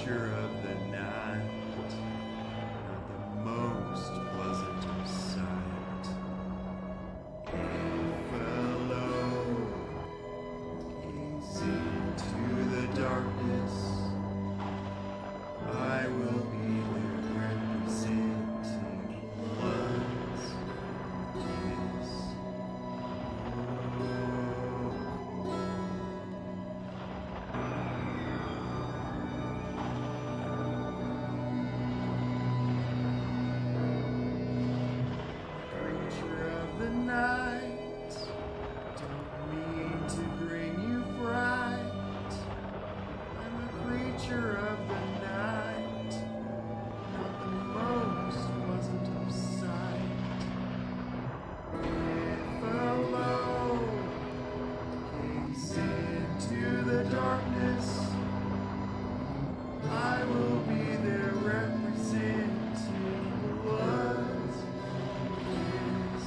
creature of the night, not the most pleasant of sight. Fellow, gaze into the darkness. I will be there representing blood's kiss. Creature of the night, don't mean to bring you fright. I'm a creature of the night, not the most pleasant of sight. Fellow, gaze into the darkness. I will be there representing blood's kiss.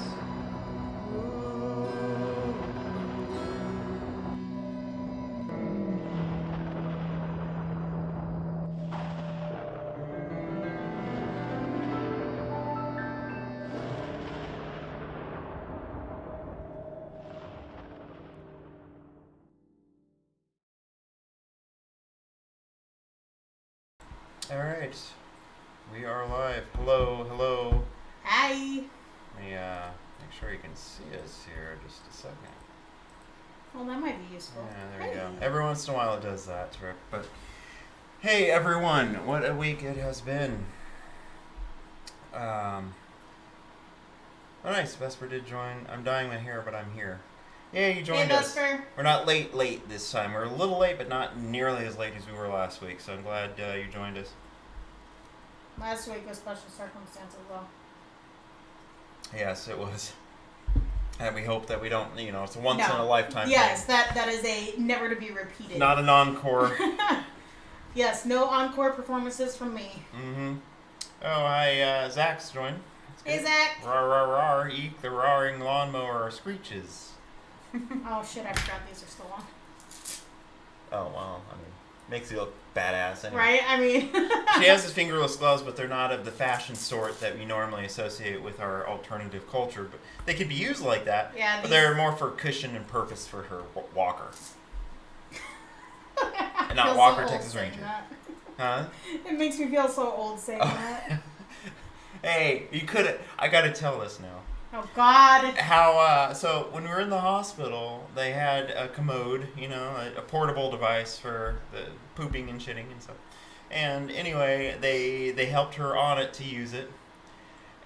All right, we are live. Hello, hello. Hi. Let me make sure you can see us here just a second. Well, that might be useful. Yeah, there you go. Every once in a while it does that trick. But hey, everyone, what a week it has been. Oh, nice. Vesper did join. I'm dyeing my hair, but I'm here. Yeah, you joined us. Vesper. We're not late this time. We're a little late, but not nearly as late as we were last week. So I'm glad you joined us. Last week was special circumstances, though. Yes, it was. And we hope that we don't, it's a once in a lifetime Yes, thing. that is a never to be repeated. Not an encore. Yes, no encore performances from me. Mm-hmm. Oh, hi, Zach's joined. Hey, Zach. Rawr, rawr, rawr, eek, the roaring lawnmower screeches. Oh, shit, I forgot these are still on. Oh, well, I mean, makes you look badass anyway. Right? I mean... She has his fingerless gloves, but they're not of the fashion sort that we normally associate with our alternative culture. But they could be used like that, Yeah, but they're more for cushion and purpose for her walker. And not Feel Walker, so old Texas saying Ranger. that. Huh? It makes me feel so old saying that. Hey, I gotta tell this now. Oh, God. How, so when we were in the hospital, they had a commode, a portable device for the pooping and shitting and stuff. And anyway, they helped her on it to use it.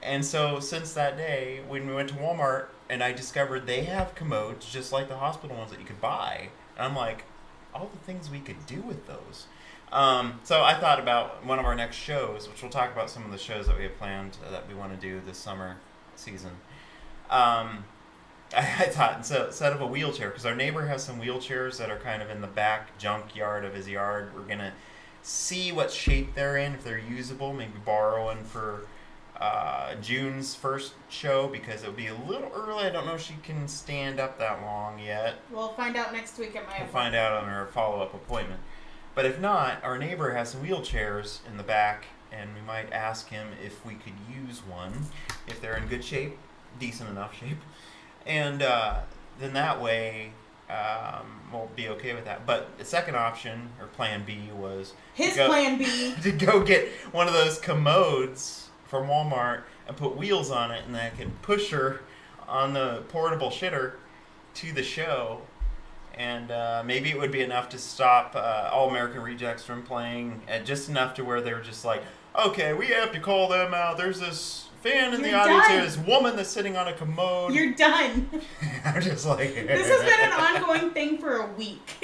And so since that day, when we went to Walmart and I discovered they have commodes just like the hospital ones that you could buy, and I'm like, all the things we could do with those. So I thought about one of our next shows, which we'll talk about some of the shows that we have planned that we want to do this summer season. I thought instead of a wheelchair, because our neighbor has some wheelchairs that are kind of in the back junkyard of his yard, we're going to see what shape they're in, if they're usable, maybe borrow one for June's first show, because it'll be a little early. I don't know if she can stand up that long yet. We'll find out next week at my We'll find out on her follow-up appointment. But if not, our neighbor has some wheelchairs in the back, and we might ask him if we could use one, if they're in good shape, decent enough shape. And then that way, we'll be okay with that. But the second option, or plan B, was... plan B. To go get one of those commodes from Walmart and put wheels on it, and I can push her on the portable shitter to the show. And maybe it would be enough to stop All American Rejects from playing, just enough to where they were just like, okay, we have to call them out. There's this fan in the audience here, this woman that's sitting on a commode. You're done. I'm just like... This has been an ongoing thing for a week.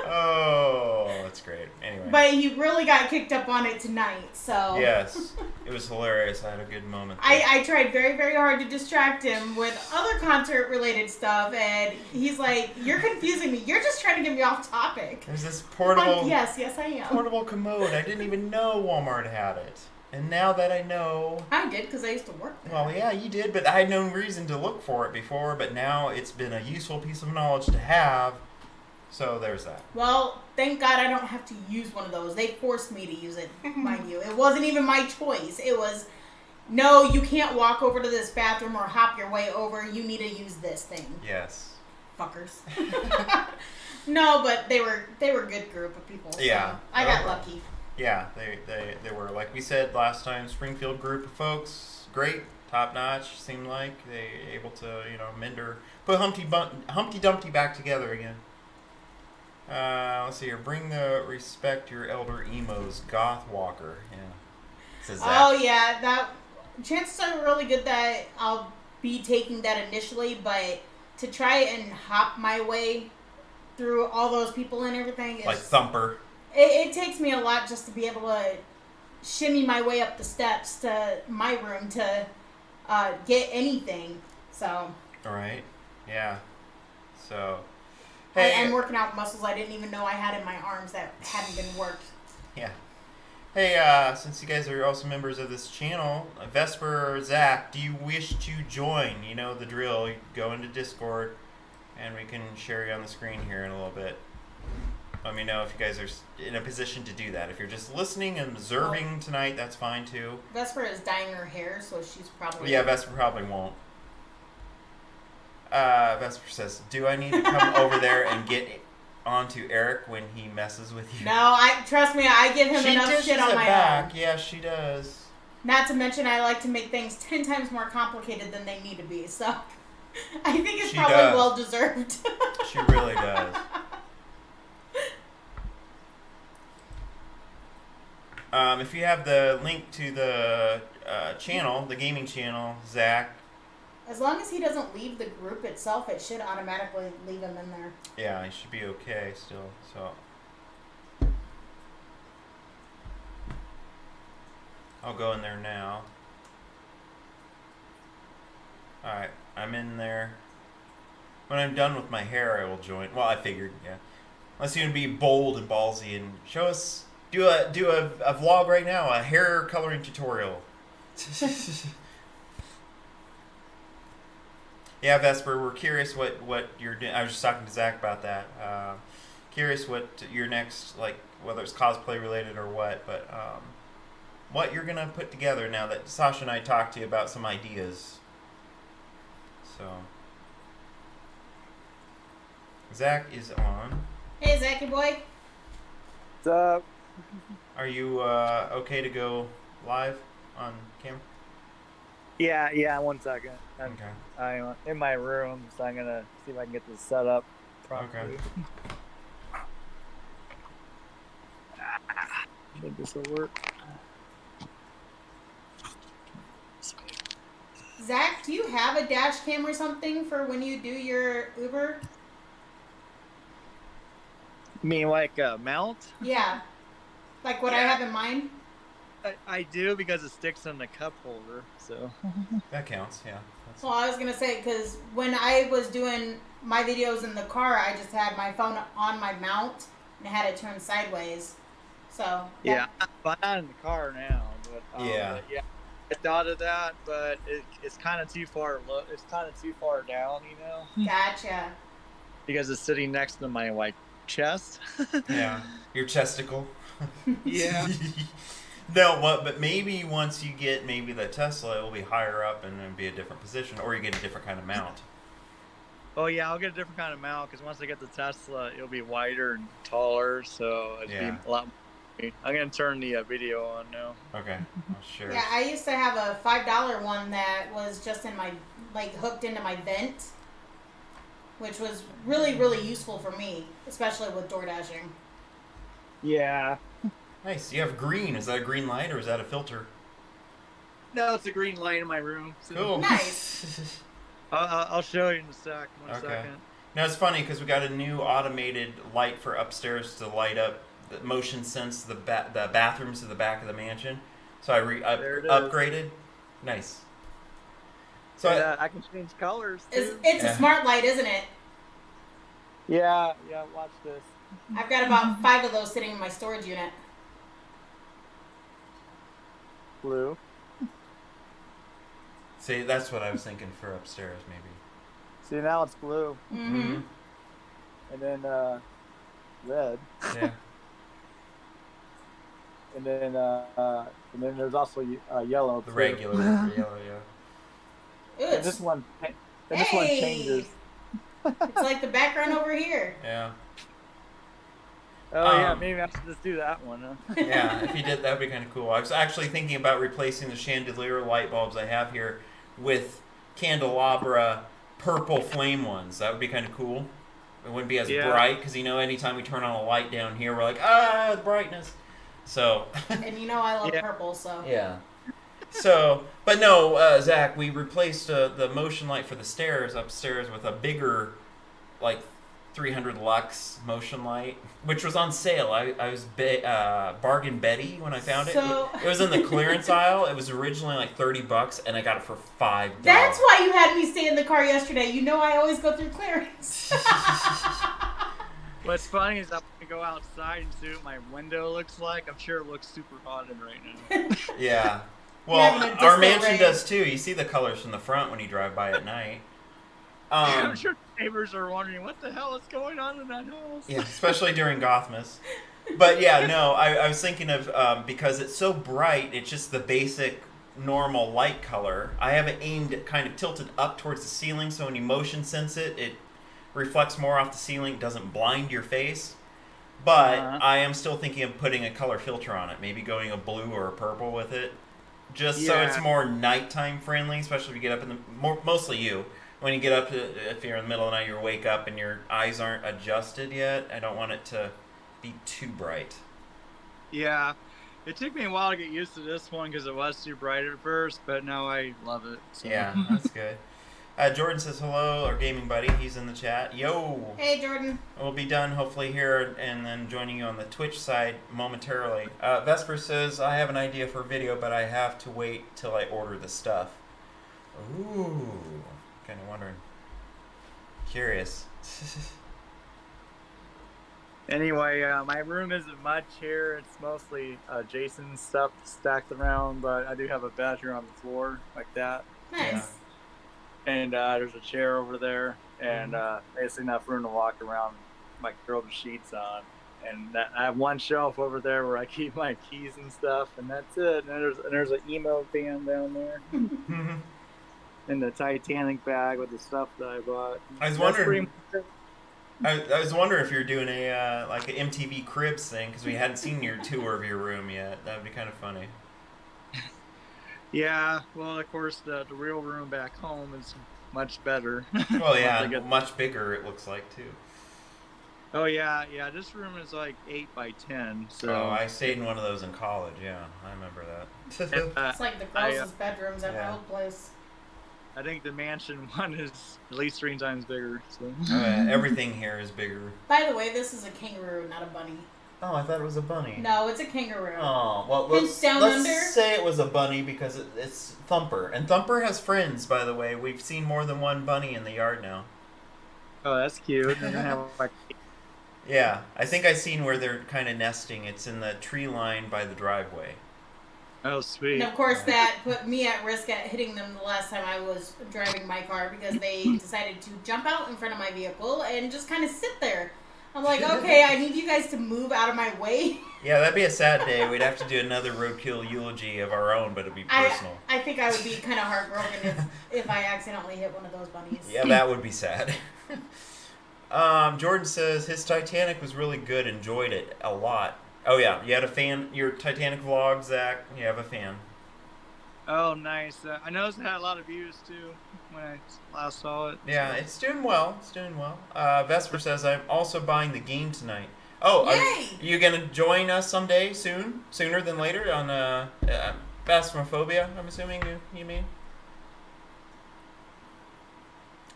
Oh, that's great. Anyway. But he really got kicked up on it tonight, so... Yes. It was hilarious. I had a good moment there. I tried very, very hard to distract him with other concert-related stuff, and he's like, you're confusing me. You're just trying to get me off topic. There's this portable... Like, yes, I am. Portable commode. I didn't even know Walmart had it. And now that I know... I did, because I used to work there. Well, yeah, you did, but I had no reason to look for it before, but now it's been a useful piece of knowledge to have. So there's that. Well, thank God I don't have to use one of those. They forced me to use it, mind you. It wasn't even my choice. It was, no, you can't walk over to this bathroom or hop your way over. You need to use this thing. Yes. Fuckers. No, but they were a good group of people. So Yeah. I got Okay. lucky. Yeah, they were, like we said last time, Springfield group of folks, great, top notch. Seemed like they able to mend or put Humpty Dumpty back together again. Let's see here. Bring the respect your elder emos, Goth Walker. Yeah. Says that. Oh yeah, that chances are really good that I'll be taking that initially, but to try and hop my way through all those people and everything is Like Thumper. it takes me a lot just to be able to shimmy my way up the steps to my room to get anything. So All right. Yeah. So. I'm working out muscles I didn't even know I had in my arms that hadn't been worked. Yeah. Hey, since you guys are also members of this channel, Vesper or Zach, do you wish to join? You know the drill. You go into Discord, and we can share you on the screen here in a little bit. Let me know if you guys are in a position to do that. If you're just listening and observing tonight, that's fine too. Vesper is dyeing her hair, so she's probably... Yeah, Vesper probably won't. Vesper says, do I need to come over there and get onto Eric when he messes with you? No, trust me, I give him enough dishes shit on it my back. own. Yeah, she does. Not to mention, I like to make things 10 times more complicated than they need to be, so I think it's She probably does. well deserved. She really does. If you have the link to the channel, the gaming channel, Zach, As long as he doesn't leave the group itself, it should automatically leave him in there. yeah, he should be okay still. So I'll go in there now. Alright, I'm in there. When I'm done with my hair, I will join. Well, I figured, yeah. Unless you want to be bold and ballsy and show us, do a vlog right now, a hair coloring tutorial. Yeah, Vesper, we're curious what you're doing. I was just talking to Zach about that. Curious what your next, like, whether it's cosplay related or what, but what you're gonna put together now that Sasha and I talked to you about some ideas. So, Zach is on. Hey, Zachy boy. What's up? Are you okay to go live on camera? Yeah, 1 second. Okay. I'm in my room, so I'm gonna see if I can get this set up properly. I think this will work. Zach, do you have a dash cam or something for when you do your Uber? You mean like a mount? Yeah. Like what I have in mind? I do because it sticks in the cup holder, so. That counts, yeah. That's, Well, I was going to say, because when I was doing my videos in the car, I just had my phone on my mount and had it turned sideways. So. Yeah, I'm not in the car now, but Yeah. but yeah. I thought of that, but it's kind of too far low. It's kind of too far down, you know, Gotcha. because it's sitting next to my like chest. yeah. Your chesticle. Yeah. No, but maybe once you get the Tesla, it will be higher up and it'll be a different position, or you get a different kind of mount. Oh yeah, I'll get a different kind of mount because once I get the Tesla, it'll be wider and taller, so it'll Yeah. be a lot. I'm gonna turn the video on now. Okay, well, sure. Yeah, I used to have a $5 one that was just in my, like, hooked into my vent, which was really, really useful for me, especially with door dashing. Yeah. Nice. You have green. Is that a green light or is that a filter? No, it's a green light in my room. So Cool. Nice. I'll show you in a sec. One Okay. second. Now it's funny because we got a new automated light for upstairs to light up, the motion sense the bathrooms at the back of the mansion. So I There it is. upgraded. Nice. So And, I can change colors too. It's Yeah. a smart light, isn't it? Yeah. Watch this. I've got about 5 of those sitting in my storage unit. Blue. see, that's what I was thinking for upstairs, maybe. See, now it's blue, Mm-hmm. and then red. Yeah. And then there's also yellow. The too. regular yellow, yeah. Ooh, And it's, this one changes. it's like the background over here. Yeah. Oh yeah, Um, maybe I should just do that one. Huh? Yeah, if you did, that would be kind of cool. I was actually thinking about replacing the chandelier light bulbs I have here with candelabra purple flame ones. That would be kind of cool. It wouldn't be as Yeah. bright because anytime we turn on a light down here, we're like, the brightness. So. And you know I love Yeah. purple, so. Yeah. So, but no, Zach, we replaced the motion light for the stairs upstairs with a bigger, like 300 lux motion light, which was on sale. I was bargain Betty when I found it. So- It was in the clearance aisle. It was originally like $30, and I got it for $5. That's why you had me stay in the car yesterday. You know I always go through clearance. What's funny is I'm gonna go outside and see what my window looks like. I'm sure it looks super haunted right now. Yeah. You're having Well, a our disco mansion rave. does too. You see the colors from the front when you drive by at night. I'm sure neighbors are wondering what the hell is going on in that house. Yeah, especially during Gothmas. But yeah, no, I was thinking of because it's so bright, it's just the basic normal light color. I have it aimed kind of tilted up towards the ceiling, so when you motion sense it, it reflects more off the ceiling, doesn't blind your face. But I am still thinking of putting a color filter on it, maybe going a blue or a purple with it, just so it's Yeah. more nighttime friendly, especially if you get up in the mostly you. When you get up, if you're in the middle of the night, you wake up and your eyes aren't adjusted yet. I don't want it to be too bright. Yeah, it took me a while to get used to this one because it was too bright at first, but now I love it. So. Yeah, that's good. Jordan says hello, our gaming buddy. He's in the chat. Yo! Hey, Jordan. We'll be done hopefully here and then joining you on the Twitch side momentarily. Vesper says, I have an idea for a video, but I have to wait till I order the stuff. Ooh. Kind of wondering. Curious. Anyway, my room isn't much here. It's mostly Jason's stuff stacked around, but I do have a bedroom on the floor like that. Nice. Yeah. And there's a chair over there, and basically enough room to walk around, like throw the sheets on. And I have one shelf over there where I keep my keys and stuff, and that's it. And there's an emo band down there, and the Titanic bag with the stuff that I bought. I was That's wondering- pretty much it. I was wondering if you're doing a like an MTV Cribs thing because we hadn't seen your tour of your room yet. That would be kind of funny. Yeah, well, of course, the real room back home is much better. Well, Once yeah, I get- much bigger it looks like too. Oh yeah. This room is like 8 by 10. So Oh, I stayed in one of those in college. Yeah, I remember that. and, It's like the grossest bedrooms at my yeah. old place. I think the mansion one is at least 3 times bigger. So Everything here is bigger. By the way, this is a kangaroo, not a bunny. Oh, I thought it was a bunny. No, it's a kangaroo. Oh, well, It's down let's under? say it was a bunny because it's Thumper. And Thumper has friends, by the way. We've seen more than one bunny in the yard now. oh, that's cute. They're gonna have like Yeah, I think I've seen where they're kind of nesting. It's in the tree line by the driveway. oh sweet. And of course, that put me at risk at hitting them the last time I was driving my car because they decided to jump out in front of my vehicle and just kind of sit there. I'm like, okay, I need you guys to move out of my way. Yeah, that'd be a sad day. We'd have to do another roadkill eulogy of our own, but it'd be personal. I think I would be kind of heartbroken if I accidentally hit one of those bunnies. Yeah, that would be sad. Jordan says his Titanic was really good. Enjoyed it a lot. Oh yeah, you had a fan. Your Titanic vlog, Zach. You have a fan. Oh nice. I noticed it had a lot of views too when I last saw it. Yeah, so. it's doing well. It's doing well. Vesper says I'm also buying the game tonight. Oh, Yay! are you gonna join us someday soon? Sooner than later on Phasmophobia? I'm assuming you mean.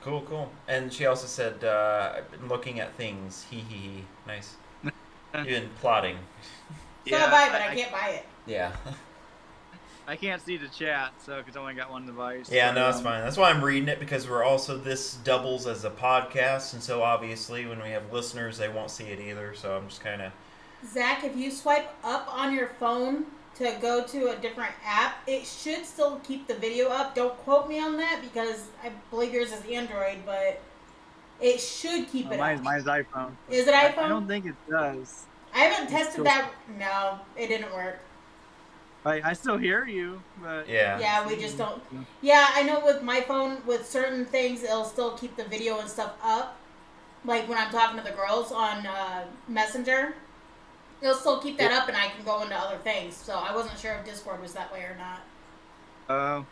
Cool, cool. And she also said, I've been looking at things. Hee hee hee. Nice. You've been plotting. So have I, but I can't buy it. Yeah. I can't see the chat, so because I only got one device. Yeah, but, no, it's fine. That's why I'm reading it, because we're also, this doubles as a podcast, and so obviously when we have listeners, they won't see it either, so I'm just kind of... Zach, if you swipe up on your phone to go to a different app, it should still keep the video up. Don't quote me on that because I believe yours is Android, but It should keep it up. Mine's iPhone. Is it iPhone? I don't think it does. I haven't tested still- that. No, it didn't work. I still hear you, but Yeah. Yeah, we just don't. Yeah, I know with my phone, with certain things, it'll still keep the video and stuff up. Like when I'm talking to the girls on Messenger, it'll still keep that up and I can go into other things. So I wasn't sure if Discord was that way or not.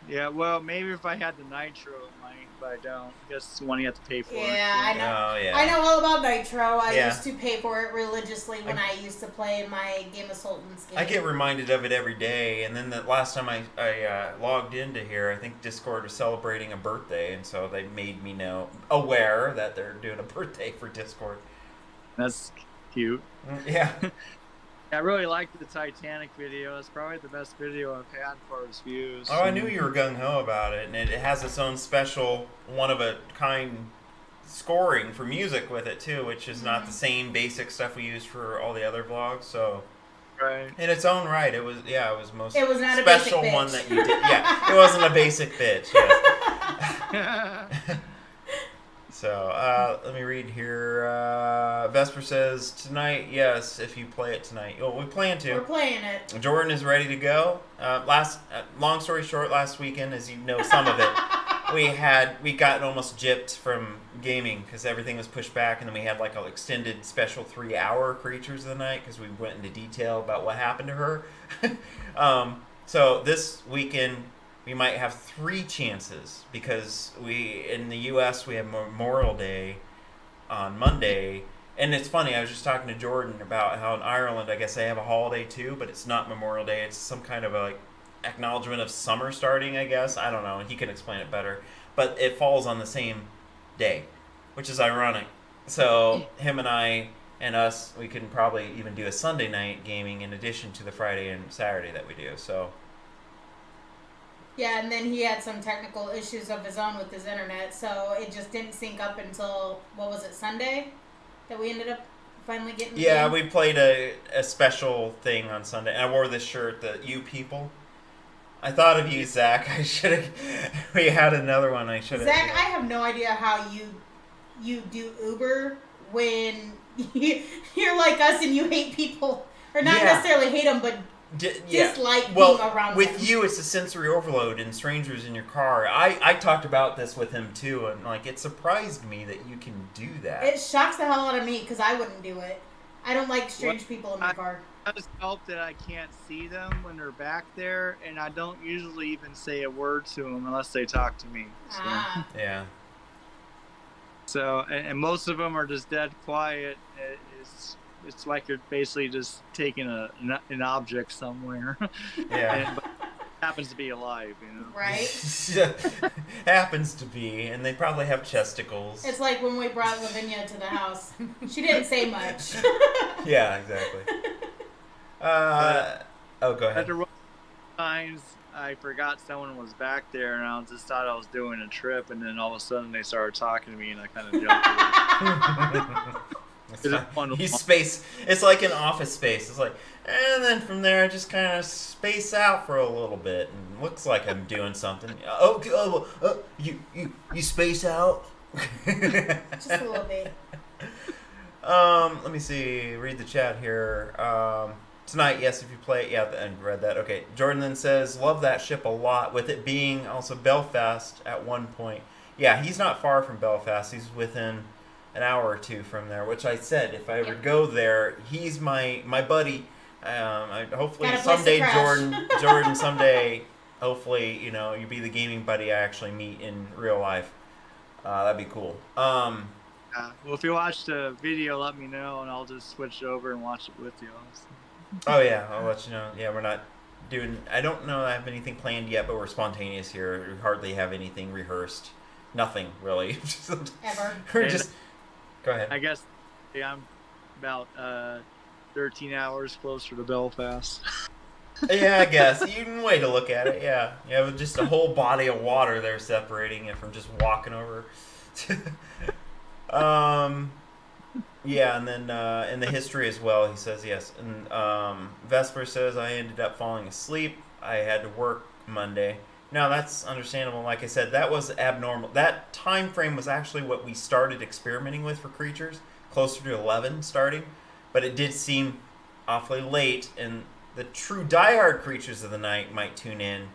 yeah. Well, maybe if I had the Nitro, it might, but I don't. I guess it's one you have to pay for. Yeah, I know. Oh, yeah. I know all about Nitro. I Yeah. used to pay for it religiously when I used to play my Game of Sultans game. I get reminded of it every day, and then the last time I logged into here, I think Discord was celebrating a birthday, and so they made me aware that they're doing a birthday for Discord. That's cute. Yeah. I really liked the Titanic video. It's probably the best video I've had for its views. Oh, I knew you were gung-ho about it, and it has its own special, one-of-a-kind scoring for music with it, too, which is not the same basic stuff we use for all the other vlogs, so... Right. In its own right, it was most It was not a special basic one bitch. that you did. Yeah, it wasn't a basic bitch. Yes. So let me read here. Vesper says tonight, yes, if you play it tonight. Oh, we plan We're to. playing it. Jordan is ready to go. Long story short, last weekend, as you know, some of it, we got almost gypped from gaming because everything was pushed back, and then we had like an extended special 3-hour Creatures of the Night because we went into detail about what happened to her. So this weekend we might have 3 chances because in the U.S. we have Memorial Day on Monday, and it's funny. I was just talking to Jordan about how in Ireland, I guess they have a holiday too, but it's not Memorial Day. It's some kind of a acknowledgement of summer starting, I guess. I don't know. He can explain it better. But it falls on the same day, which is ironic. So him and I and us, we can probably even do a Sunday night gaming in addition to the Friday and Saturday that we do. So Yeah, and then he had some technical issues of his own with his internet, so it just didn't sync up until, what was it, Sunday? That we ended up finally getting yeah, the game? we played a special thing on Sunday. And I wore this shirt, the You People. I thought of you, Zach. I should have. We had another one. I should have. Zach, I have no idea how you do Uber when you're like us and you hate people. Or not Yeah. necessarily hate them, but dislike being around with them. you, it's a sensory overload and strangers in your car. I talked about this with him too, and like it surprised me that you can do that. It shocks the hell out of me because I wouldn't do it. I don't like strange people in my car. I just hope that I can't see them when they're back there, and I don't usually even say a word to them unless they talk to me. So, Ah. Yeah. and most of them are just dead quiet. It's like you're basically just taking an object somewhere, Yeah. but it happens to be alive, you know. Right? Happens to be, and they probably have chesticles. It's like when we brought Lavinia to the house. She didn't say much. Yeah, exactly. Oh, go ahead. After times, I forgot someone was back there, and I just thought I was doing a trip, and then all of a sudden they started talking to me, and I kind of jumped. It's fun. You space. It's like an Office Space. It's like, and then from there, I just kind of space out for a little bit, and looks like I'm doing something. You space out. Just a little bit. Let me see. Read the chat here. Tonight, yes, if you play it. Yeah, and read that. Okay. Jordan then says, love that ship a lot, with it being also Belfast at one point. Yeah, he's not far from Belfast. He's within an hour or two from there, which I said, if I ever go there, he's my buddy. Hopefully Got a place someday, to crash. Jordan, someday, hopefully, you be the gaming buddy I actually meet in real life. That'd be cool. Well, if you watch the video, let me know, and I'll just switch over and watch it with you. Oh yeah, I'll let you know. Yeah, we're not doing. I don't know. I have anything planned yet, but we're spontaneous here. We hardly have anything rehearsed. Nothing really. Ever. We're just. Go ahead. I guess I'm about 13 hours closer to Belfast. Yeah, I guess. Even way to look at it. Yeah, with just a whole body of water there separating it from just walking over. Yeah, and then in the history as well, he says yes. And Vesper says, I ended up falling asleep. I had to work Monday. No, that's understandable. Like I said, that was abnormal. That time frame was actually what we started experimenting with for creatures, closer to 11 starting, but it did seem awfully late, and the true diehard creatures of the night might tune in.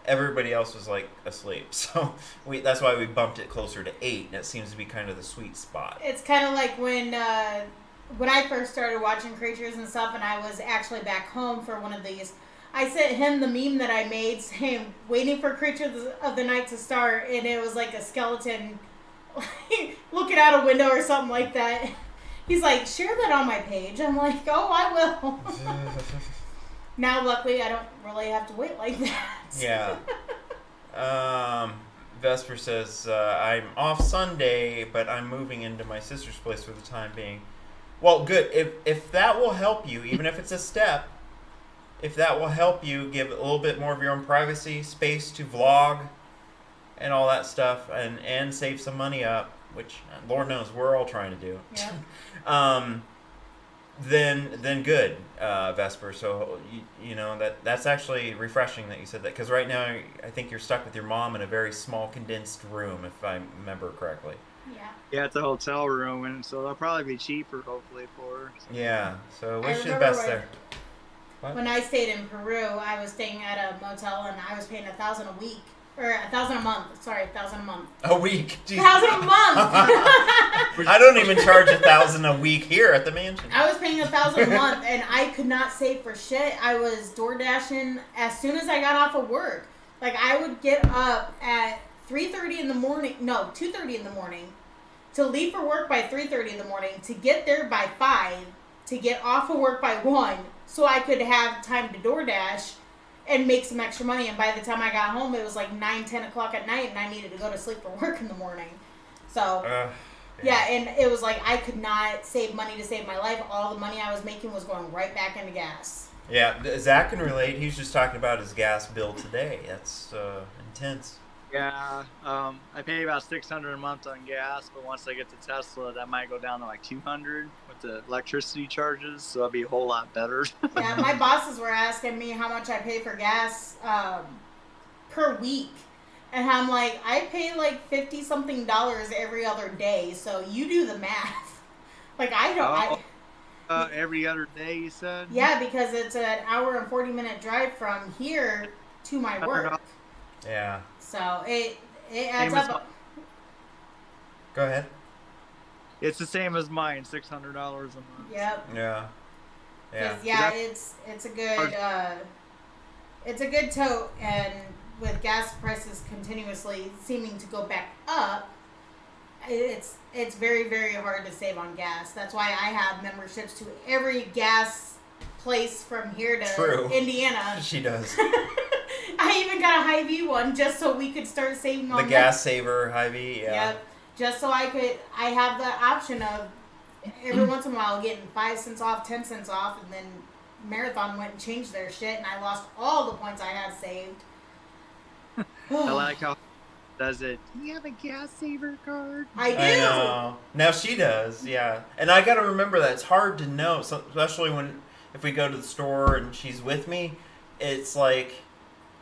Everybody else was like asleep, so that's why we bumped it closer to 8. That seems to be kind of the sweet spot. It's kind of like when I first started watching creatures and stuff, and I was actually back home for one of these. I sent him the meme that I made saying, waiting for Creatures of the Night to start, and it was like a skeleton looking out a window or something like that. He's like, share that on my page. I'm like, oh, I will. Now, luckily, I don't really have to wait like that. Yeah. Vesper says, I'm off Sunday, but I'm moving into my sister's place for the time being. Well, good. If that will help you, even if it's a step, if that will help you give a little bit more of your own privacy, space to vlog and all that stuff, and save some money up, which Lord knows we're all trying to do. Yeah. Then good, Vesper. So you know that's actually refreshing that you said that, because right now I think you're stuck with your mom in a very small condensed room, if I remember correctly. Yeah. Yeah, it's a hotel room, and so they'll probably be cheaper, hopefully, for her. Yeah. So I wish you the remember best when- there. What? When I stayed in Peru, I was staying at a motel, and I was paying $1,000 a week. Or $1,000 a month. Sorry, $1,000 a month. A week. Jeez. $1,000 a month! I don't even charge $1,000 a week here at the mansion. I was paying $1,000 a month, and I could not save for shit. I was door dashing as soon as I got off of work. Like, I would get up at 3:30 in the morning. No, 2:30 in the morning. To leave for work by 3:30 in the morning. To get there by 5. To get off of work by 1. So I could have time to DoorDash and make some extra money. And by the time I got home, it was like 9, 10 o'clock at night, and I needed to go to sleep for work in the morning. So, yeah, and it was like I could not save money to save my life. All the money I was making was going right back into gas. Yeah, Zach can relate. He was just talking about his gas bill today. That's intense. Yeah, I pay about $600 a month on gas, but once I get to Tesla, that might go down to like $200 with the electricity charges, so that'll be a whole lot better. Yeah, my bosses were asking me how much I pay for gas per week. And I'm like, I pay like $50-something every other day, so you do the math. Like, I don't... Every other day, you said? Yeah, because it's an hour and 40-minute drive from here to my work. Yeah. So it adds up. Go ahead. It's the same as mine, $600 a month. Yep. Yeah. Yeah. 'Cause, yeah, it's a good tote, and with gas prices continuously seeming to go back up, it's very, very hard to save on gas. That's why I have memberships to every gas place from here to True. Indiana. She does. I even got a Hy-Vee one just so we could start saving on The gas saver, Hy-Vee, yeah. Yep. Just so I have the option of every once in a while getting 5 cents off, 10 cents off, and then Marathon went and changed their shit, and I lost all the points I had saved. I like how does it. Do you have a gas saver card? I do. I know. Now she does, yeah. And I gotta remember that it's hard to know, especially if we go to the store and she's with me. It's like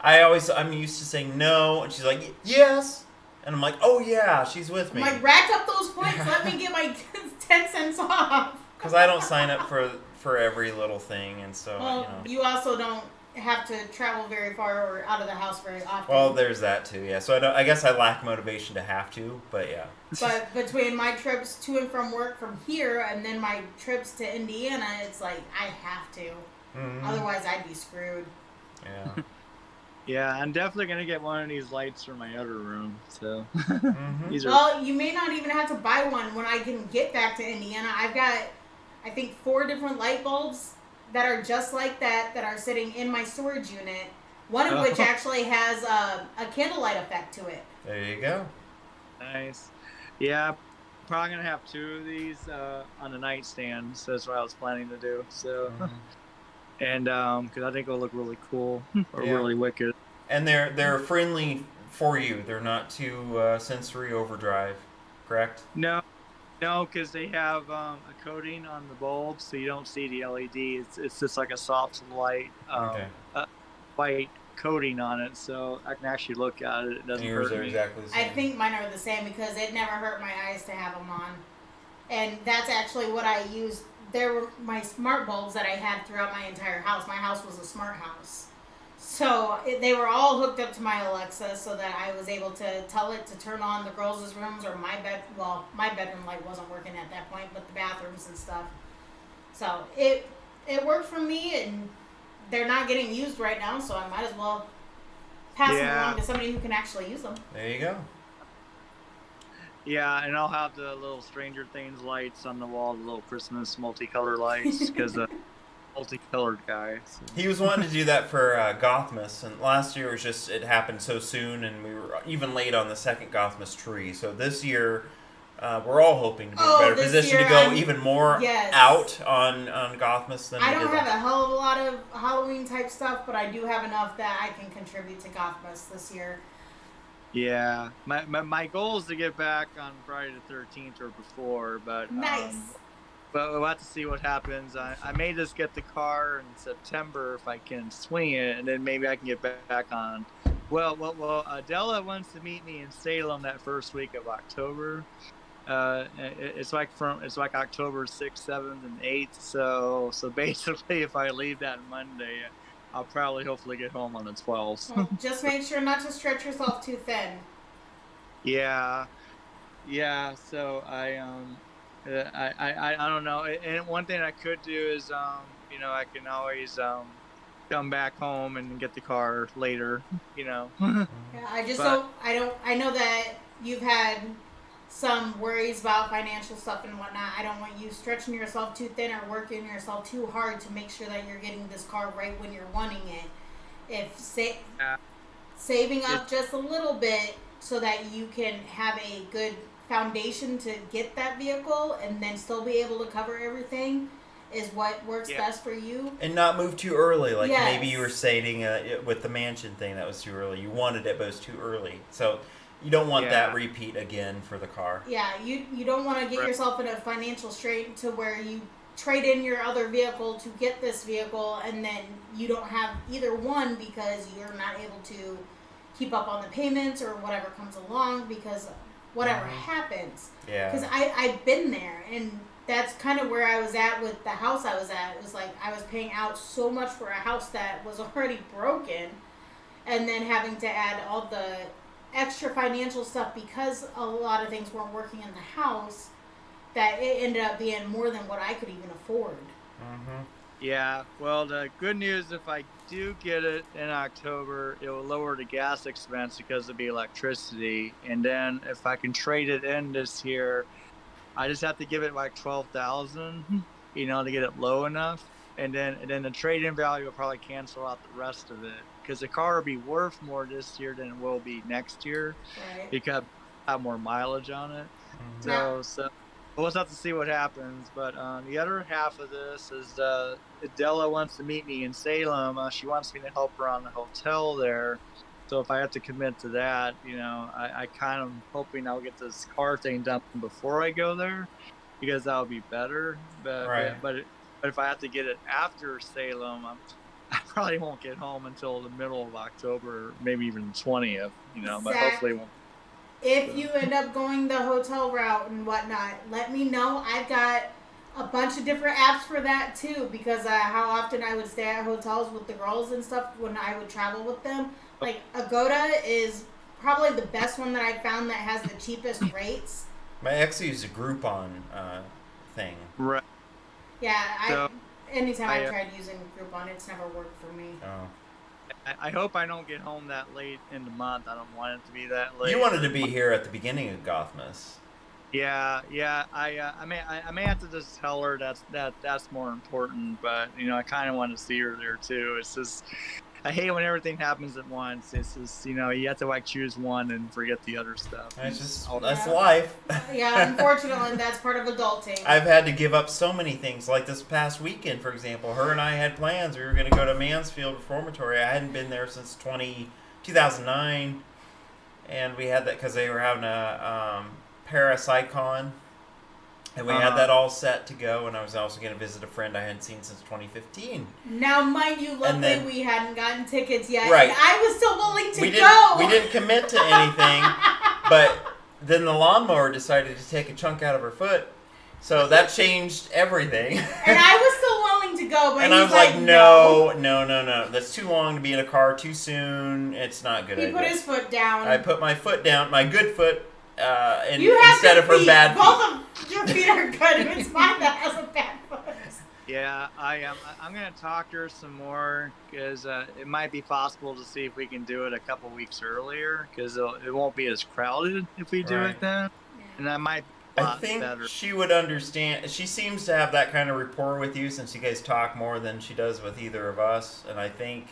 I'm used to saying no, and she's like yes, and I'm like, oh yeah, she's with me. I'm like, rack up those points. Let me get my 10 cents off. Because I don't sign up for every little thing, and so Well, you also don't have to travel very far or out of the house very often. Well, there's that too, yeah. So I guess I lack motivation to have to, but yeah. But between my trips to and from work from here and then my trips to Indiana, it's like I have to. Mm-hmm. Otherwise, I'd be screwed. Yeah. Yeah, I'm definitely gonna get one of these lights for my other room. So Mm-hmm. these are Well, you may not even have to buy one when I can get back to Indiana. I've got, I think, 4 different light bulbs that are just like that are sitting in my storage unit. One of which actually has a candlelight effect to it. There you go. nice. Yeah, probably gonna have 2 of these on the nightstand. So that's what I was planning to do. So, and because I think it'll look really cool or Yeah. really wicked. And they're friendly for you. They're not too sensory overdrive, correct? No, because they have a coating on the bulb, so you don't see the LED. It's just like a soft light, Okay. white coating on it, so I can actually look at it. It doesn't Yours hurt are me. exactly the I same. think mine are the same because it never hurt my eyes to have them on. And that's actually what I used. There were my smart bulbs that I had throughout my entire house. My house was a smart house. So they were all hooked up to my Alexa so that I was able to tell it to turn on the girls' rooms or my bed. Well, my bedroom light wasn't working at that point, but the bathrooms and stuff. So it worked for me, and they're not getting used right now, so I might as well pass them Yeah. along to somebody who can actually use them. There you go. Yeah, and I'll have the little Stranger Things lights on the wall, the little Christmas multicolored lights, because multicolored guy. So. He was wanting to do that for Gothmas, and last year was just it happened so soon, and we were even late on the second Gothmas tree. So this year, we're all hoping to be in a better this position year to go I'm- even more yes. out on Gothmas than I we don't did have a last. hell of a lot of Halloween type stuff, but I do have enough that I can contribute to Gothmas this year. Yeah, my goal is to get back on Friday the 13th or before, but Nice. but we'll have to see what happens. I may just get the car in September if I can swing it, and then maybe I can get back on. Well, Adela wants to meet me in Salem that first week of October. It's like October 6th, 7th, and 8th. So basically, if I leave that Monday, I'll probably hopefully get home on the 12th. Well, just make sure not to stretch yourself too thin. Yeah. So I don't know. And one thing I could do is I can always come back home and get the car later. Yeah, I just But- I know that you've had some worries about financial stuff and whatnot. I don't want you stretching yourself too thin or working yourself too hard to make sure that you're getting this car right when you're wanting it. Yeah. Saving up just a little bit so that you can have a good foundation to get that vehicle and then still be able to cover everything is what works Yeah. best for you. And not move too early, like Yes. maybe you were stating with the mansion thing that was too early. You wanted it, but it was too early. So you don't want that Yeah. repeat again for the car. Yeah, you don't want to get Right. yourself in a financial strait to where you trade in your other vehicle to get this vehicle and then you don't have either one because you're not able to keep up on the payments or whatever comes along because whatever happens. Yeah. Because I've been there, and that's kind of where I was at with the house I was at. It was like I was paying out so much for a house that was already broken, and then having to add all the extra financial stuff because a lot of things weren't working in the house, that it ended up being more than what I could even afford. Mm-hmm. Yeah, well, the good news, if I do get it in October, it will lower the gas expense because of the electricity. And then if I can trade it in this year, I just have to give it like 12,000, to get it low enough. And then the trade-in value will probably cancel out the rest of it because the car will be worth more this year than it will be next year Right? because I have more mileage on it. Now- So we'll just have to see what happens. But the other half of this is Adela wants to meet me in Salem. She wants me to help her on the hotel there. So if I have to commit to that, I kind of hoping I'll get this car thing done before I go there because that would be better. But Right. but if I have to get it after Salem, I probably won't get home until the middle of October, maybe even the 20th. But Zach, hopefully it won't. If you end up going the hotel route and whatnot, let me know. I've got a bunch of different apps for that too, because how often I would stay at hotels with the girls and stuff when I would travel with them. Like Agoda is probably the best one that I found that has the cheapest rates. My ex used a Groupon thing. Right. Yeah, So, anytime I've I, tried using Groupon, it's never worked for me. Oh. I hope I don't get home that late in the month. I don't want it to be that late. You wanted to be here at the beginning of Gothmas. Yeah. I may have to just tell her that's more important. But I kind of want to see her there too. It's just I hate when everything happens at once. It's just you have to choose one and forget the other stuff. It's just Oh, that's Yeah. life. Yeah, unfortunately, that's part of adulting. I've had to give up so many things. Like this past weekend, for example, her and I had plans. We were going to go to Mansfield Reformatory. I hadn't been there since 2009, and we had that because they were having a Parapsychon, And we had that all set to go, and I was also going to visit a friend I hadn't seen since 2015. Now, mind you, luckily then- we hadn't gotten tickets yet, Right. and I was still willing to We go. didn't commit to anything, but then the lawnmower decided to take a chunk out of her foot, so that changed everything. And I was still willing to go, but And he's I was like, no. no. That's too long to be in a car too soon. It's not a good He idea. put his foot down. I put my foot down, my good foot, You have instead good of her feet. bad feet. Both of your feet are good. It's mine that has a bad foot. Yeah, I am. I'm gonna talk to her some more because it might be possible to see if we can do it a couple weeks earlier because it won't be as crowded if we do Right. it then, and that might be a I lot think better. she would understand. She seems to have that kind of rapport with you since you guys talk more than she does with either of us. And I think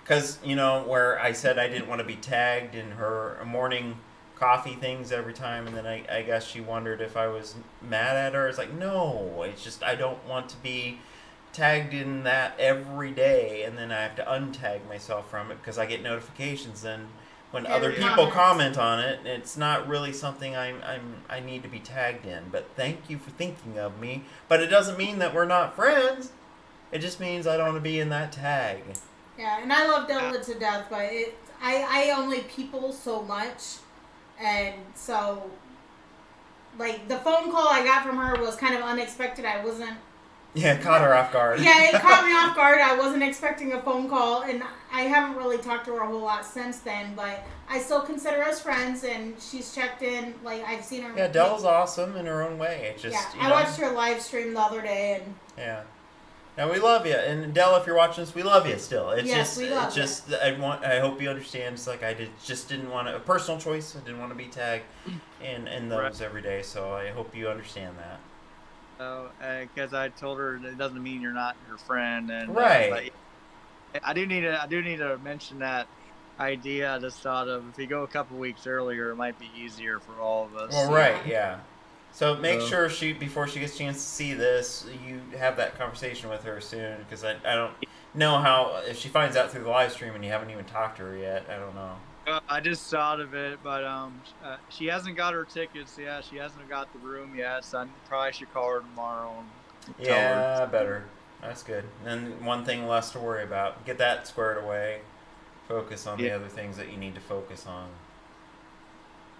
because, where I said I didn't want to be tagged in her morning coffee things every time, and then I guess she wondered if I was mad at her. It's like, no, it's just I don't want to be tagged in that every day, and then I have to untag myself from it because I get notifications then when other Every people comment. comment on it. It's not really something I need to be tagged in. But thank you for thinking of me. But it doesn't mean that we're not friends. It just means I don't want to be in that tag. Yeah, and I love Della to death, but I only people so much, and so like the phone call I got from her was kind of unexpected. I wasn't. Yeah, caught her off guard. Yeah, it caught me off guard. I wasn't expecting a phone call, and I haven't really talked to her a whole lot since then. But I still consider us friends, and she's checked in. Like I've seen her. Yeah, Della's awesome in her own way. It's just, Yeah, I watched her live stream the other day, and Yeah. Now we love you, and Della, if you're watching this, we love you still. It's Yes, just, we love it's just, I hope you understand. It's like just didn't want a personal choice. I didn't want to be tagged in those Right. every day. So I hope you understand that. Because I told her it doesn't mean you're not her friend, and Right. but I do need to mention that idea. I just thought of if you go a couple weeks earlier, it might be easier for all of us. Well, right, yeah. So make So- sure before she gets a chance to see this, you have that conversation with her soon, because I don't know how, if she finds out through the live stream and you haven't even talked to her yet, I don't know. I just thought of it, but she hasn't got her tickets yet. She hasn't got the room yet, so I probably should call her tomorrow. And tell her. Yeah, better. That's good. And one thing less to worry about. Get that squared away. Focus on the Yeah. other things that you need to focus on.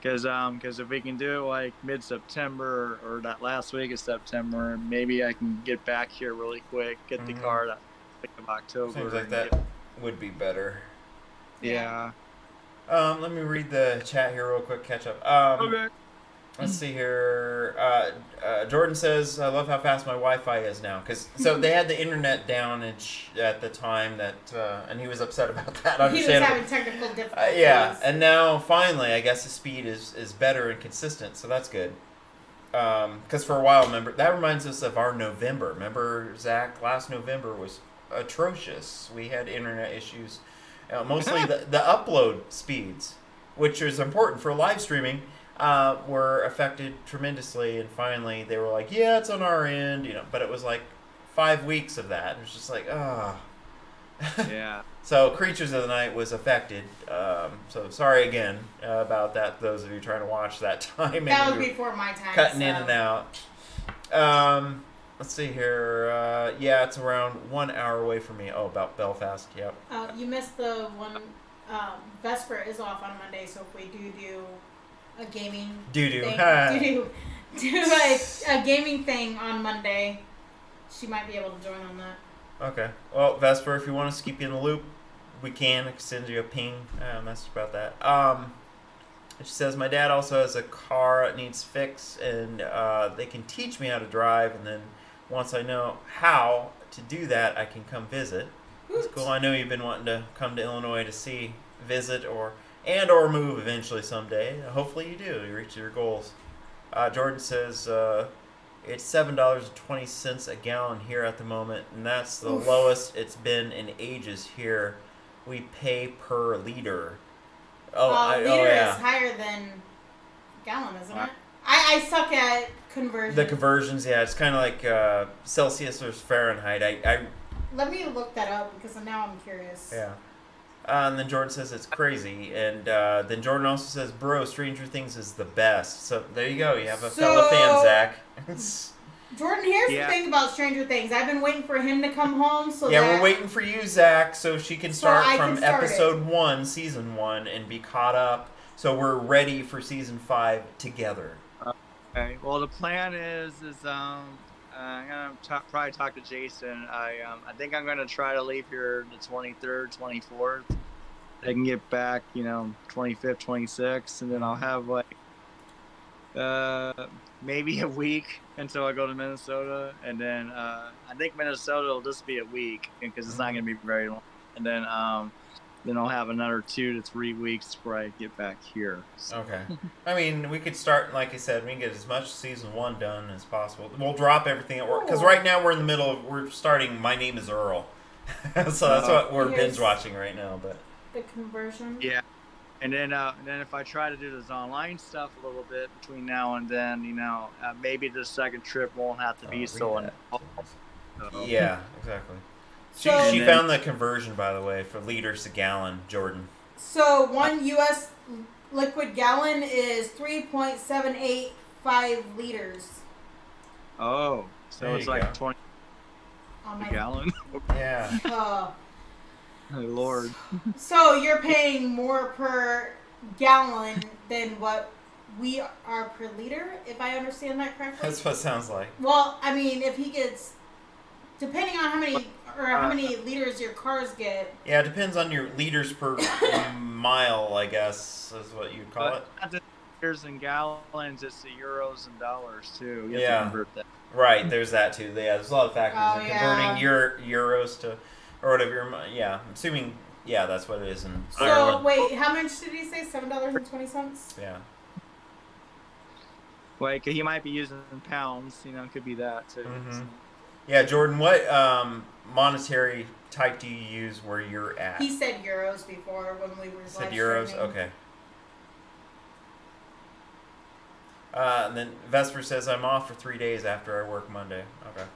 Because if we can do it like mid-September or that last week of September, maybe I can get back here really quick, get the Mhm. car that week of October. Seems like and that get- would be better. yeah. Let me read the chat here real quick. Catch up. Okay. Let's see here. Jordan says, "I love how fast my Wi-Fi is now." So they had the internet down at the time that, and he was upset about that. he was Understandable. having technical difficulties. Yeah, and now finally, I guess the speed is better and consistent, so that's good. Because for a while, that reminds us of our November. Remember, Zach? Last November was atrocious. We had internet issues, mostly the upload speeds, which is important for live streaming. Were affected tremendously, and finally they were like, "Yeah, it's on our end," But it was like 5 weeks of that. It was just like, ah. Yeah. So Creatures of the Night was affected. So sorry again about that. Those of you trying to watch that time, That and was you're before my time. cutting so. in and out. Let's see here. Yeah, it's around 1 hour away from me. Oh, about Belfast. Yep. You missed the one. Vesper is off on Monday, so if we do a gaming Doo-doo. thing, do a gaming thing on Monday, she might be able to join on that. Okay. Well, Vesper, if you want us to keep you in the loop, we can. I can send you a ping. Message about that. She says, my dad also has a car that needs fix, and they can teach me how to drive, and then once I know how to do that, I can come visit. It's cool. I know you've been wanting to come to Illinois to visit, or move eventually someday. Hopefully you do. You reach your goals. Jordan says, it's $7.20 a gallon here at the moment, and that's the lowest it's been in ages here. We pay per liter. Liter Yeah. is higher than gallon, isn't it? I suck at conversion. The conversions, yeah, it's kind of like Celsius or Fahrenheit. Let me look that up because now I'm curious. Yeah. And then Jordan says it's crazy. And then Jordan also says, bro, Stranger Things is the best. So there you go. You have a fellow fan, Zach. Jordan, here's Yeah. the thing about Stranger Things. I've been waiting for him to come home so Yeah, that we're waiting for you, Zach, so she can start I from can start episode 1, season 1, and be caught up. So we're ready for season 5 together. Okay. Well, the plan is I'm gonna probably talk to Jason. I think I'm gonna try to leave here the 23rd, 24th. I can get back, 25th, 26th, and then I'll have like maybe a week until I go to Minnesota, and then I think Minnesota will just be a week because it's not gonna be very long, and then I'll have another 2 to 3 weeks before I get back here. So. Okay. I mean, we could start, like I said, we can get as much season 1 done as possible. We'll drop everything at work, because right now we're in the middle of, we're starting My Name is Earl. So that's what we're Here's- binge watching right now, but... the conversion. Yeah, and then if I try to do this online stuff a little bit between now and then, maybe the second trip won't have to be so read involved. So, Yeah, exactly. She So- she found the conversion, by the way, for liters to gallon, Jordan. So 1 U.S. liquid gallon is 3.785 liters. Oh, so There it's you like go. 20 Oh a my gallon. Yeah. Oh, Lord. So you're paying more per gallon than what we are per liter, if I understand that correctly. That's what it sounds like. Well, I mean, if he gets, depending on how many liters your cars get. Yeah, it depends on your liters per mile, I guess, is what you'd call it. But not just liters and gallons, it's the euros and dollars too. You have Yeah. to convert that. Right, there's that too. Yeah, there's a lot of factors Oh, in yeah. converting your euros to, or whatever. Yeah, I'm assuming. Yeah, that's what it is in So Ireland. wait, how much did he say? $7.20. Yeah. Like he might be using pounds. It could be that too. Mhm. So. Yeah, Jordan, what monetary type do you use where you're at? He said euros before when we were. You said live euros? streaming. Okay. And then Vesper says, I'm off for 3 days after I work Monday. Okay.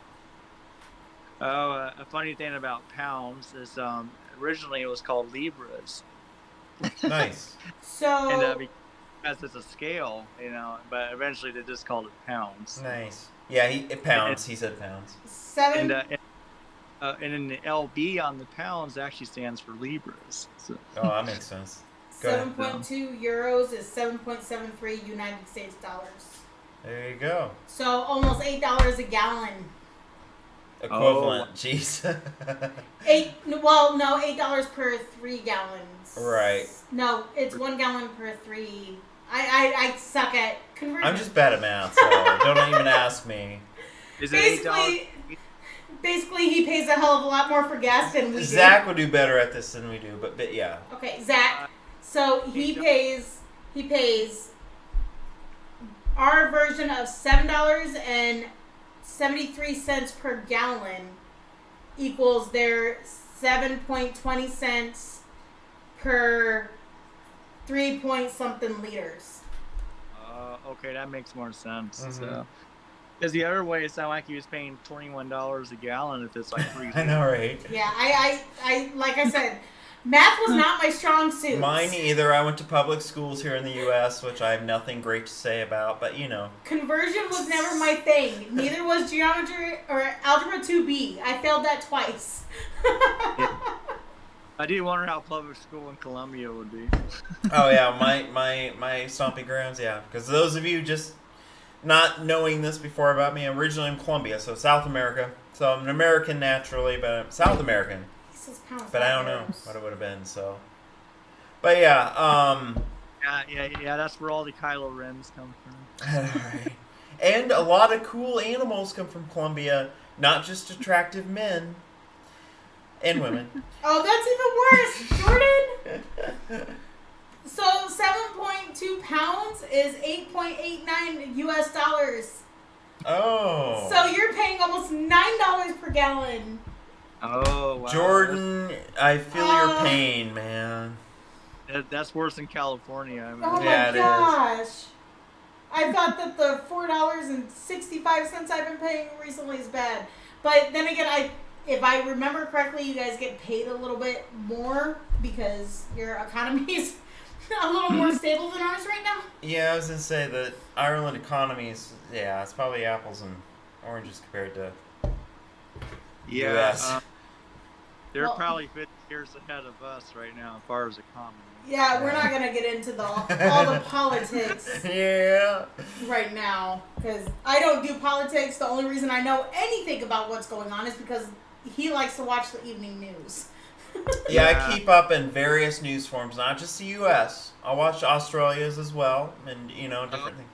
Oh, a funny thing about pounds is originally it was called libras, Nice. So and because it's a scale, but eventually they just called it pounds. Nice. Yeah, pounds. He said pounds. seven. And then the LB on the pounds actually stands for libras. So. Oh, that makes sense. Go ahead. 7.2 euros is 7.73 United States dollars. There you go. So almost $8 a gallon. Equivalent. Jeez. $8 per 3 gallons. Right. No, it's 1 gallon per 3. I suck at conversion. I'm just bad at math, so don't even ask me. Is it $8? Basically, he pays a hell of a lot more for gas than we Zach would do better at this than we do, but yeah. do. Okay, Zach. So he pays our version of $7.73 per gallon equals their 7.20 cents per 3 point something liters. Okay, that makes more sense. Mhm. So, because the other way, it sounded like he was paying $21 a gallon if it's like 3. I know, right? Yeah, I like I said, math was not my strong suit. Mine either. I went to public schools here in the U.S., which I have nothing great to say about, but Conversion was never my thing. Neither was geometry or algebra 2B. I failed that twice. I do wonder how public school in Columbia would be. Oh yeah, my stomping grounds, yeah. Because those of you just not knowing this before about me, I'm originally in Colombia, so South America. So I'm an American naturally, but I'm South American. He says pounds, But not I don't know euros. what it would have been. So, but yeah, Yeah, that's where all the Kylo Rens come from. alright. And a lot of cool animals come from Colombia, not just attractive men and women. Oh, that's even worse, Jordan. So 7.2 pounds is 8.89 US dollars. Oh. So you're paying almost $9 per gallon. Oh, wow. Jordan, I feel your pain, man. That's worse than California. I mean, Oh Yeah, it my is. gosh. I thought that the $4.65 I've been paying recently is bad. But then again, if I remember correctly, you guys get paid a little bit more because your economy is a little more stable than ours right now. Yeah, I was gonna say that Ireland economy is, yeah, it's probably apples and oranges compared to Yeah, US. they're Well- probably 50 years ahead of us right now as far as economy. Yeah, we're not gonna get into all the politics Yeah. right now because I don't do politics. The only reason I know anything about what's going on is because he likes to watch the evening news. Yeah, I Yeah. keep up in various news forms, not just the U.S. I watch Australia's as well, and different things.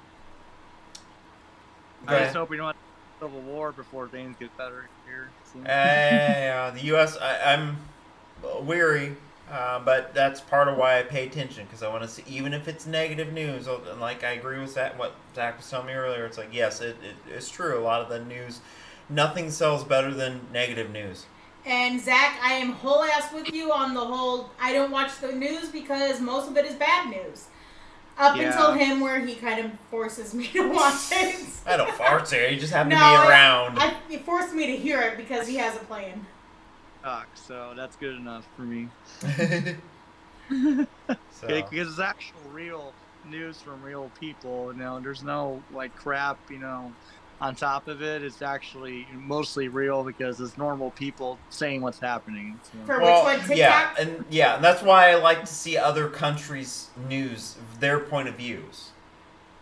I was hoping not civil war before things get better here. So. Yeah, the U.S. I'm weary, but that's part of why I pay attention because I want to see, even if it's negative news. And like I agree with that. What Zach was telling me earlier, it's like yes, it's true. A lot of the news, nothing sells better than negative news. And Zach, I am whole ass with you on the whole. I don't watch the news because most of it is bad news. Up Yeah. until him, where he kind of forces me to watch it. I don't fart there. You just happen No, to be around. He forced me to hear it because he has a plan. So that's good enough for me. So, Because it's actual real news from real people. There's no like crap, on top of it. It's actually mostly real because it's normal people saying what's happening. So. For well, which one, TikTok? yeah, and that's why I like to see other countries' news, their point of views,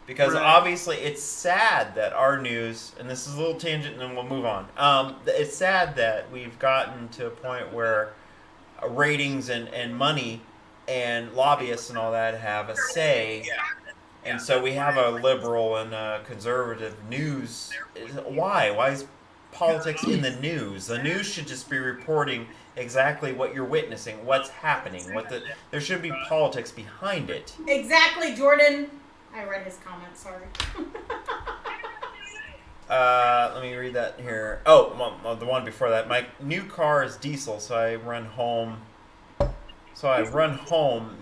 because Right. obviously it's sad that our news, and this is a little tangent, and then we'll move on. It's sad that we've gotten to a point where ratings and money and lobbyists and all that have a say. And so we have a liberal and a conservative news. Why? Why is politics in the news? The news should just be reporting exactly what you're witnessing, what's happening. There should be politics behind it. Exactly, Jordan. I read his comment. Sorry. Let me read that here. Oh, the one before that. My new car is diesel, so I run home.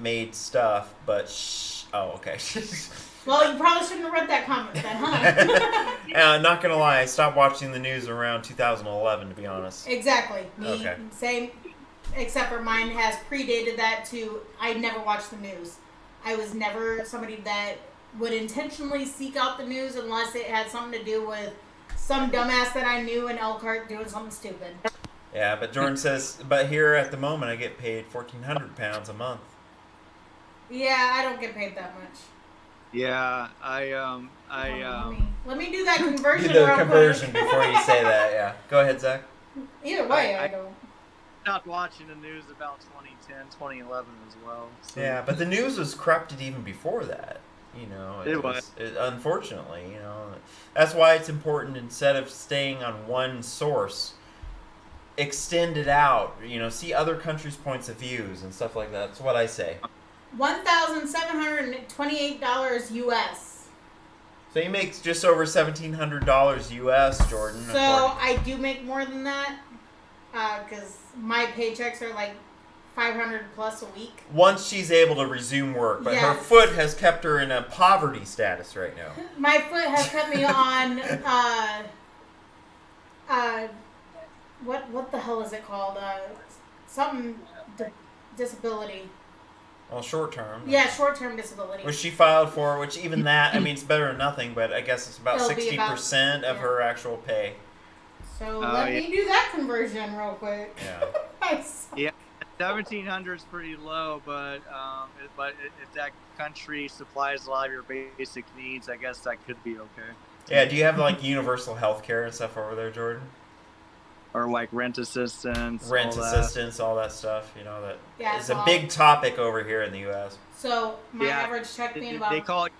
Made stuff, but oh, okay. Well, you probably shouldn't have read that comment then, huh? I'm not gonna lie, I stopped watching the news around 2011, to be honest. Exactly. Me, Okay. same. Except for mine has predated that to. I never watched the news. I was never somebody that would intentionally seek out the news unless it had something to do with some dumbass that I knew in Elkhart doing something stupid. Yeah, but Jordan says, but here at the moment I get paid £1,400 a month. Yeah, I don't get paid that much. Yeah, Let me do that conversion. Do the real conversion quick. before you say that, yeah. Go ahead, Zach. Either way, I I- don't. stopped watching the news about 2010, 2011 as well. So. Yeah, but the news was corrupted even before that. It was. Unfortunately, that's why it's important, instead of staying on one source, extend it out. See other countries' points of views and stuff like that. That's what I say. $1,728 US. So you make just over $1,700 US, Jordan. So I do make more than that because my paychecks are like 500 plus a week. Once she's able to resume work, but her Yes. foot has kept her in a poverty status right now. My foot has kept me on what the hell is it called? Something disability. Well, short term. Yeah, short-term disability. Which she filed for, which even that, I mean, it's better than nothing, but I guess it's about It'll be 60% of yeah. her actual pay. So Oh, let yeah. me do that conversion real quick. Yeah. I suck. 1700 is pretty low, but if that country supplies a lot of your basic needs, I guess that could be okay. Yeah, do you have like universal health care and stuff over there, Jordan? Or like rent assistance. Rent all that. assistance, all that stuff, that Yeah, is so a big topic over here in the U.S. So my Yeah. average check being about They call it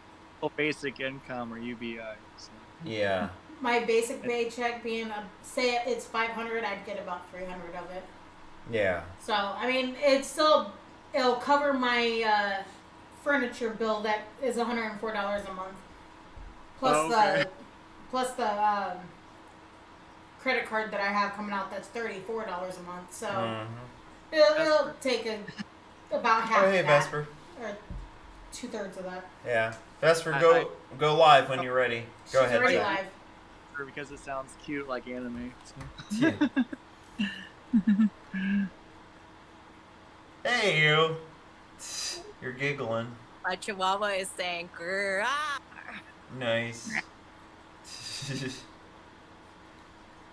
basic income or UBI. So. Yeah. my basic paycheck being say it's 500, I'd get about 300 of it. Yeah. So I mean, it'll cover my furniture bill that is $104 a month, plus Oh, okay. the credit card that I have coming out that's $34 a month. So Mhm. it'll take about half Oh, hey, of that, Vesper. or 2/3 of that. Yeah. Vesper, I- go live when you're ready. Go She's ahead. already Zach. live. Because it sounds cute like anime. So. Yeah. Hey, you. You're giggling. My chihuahua is saying, "Grrr." Nice.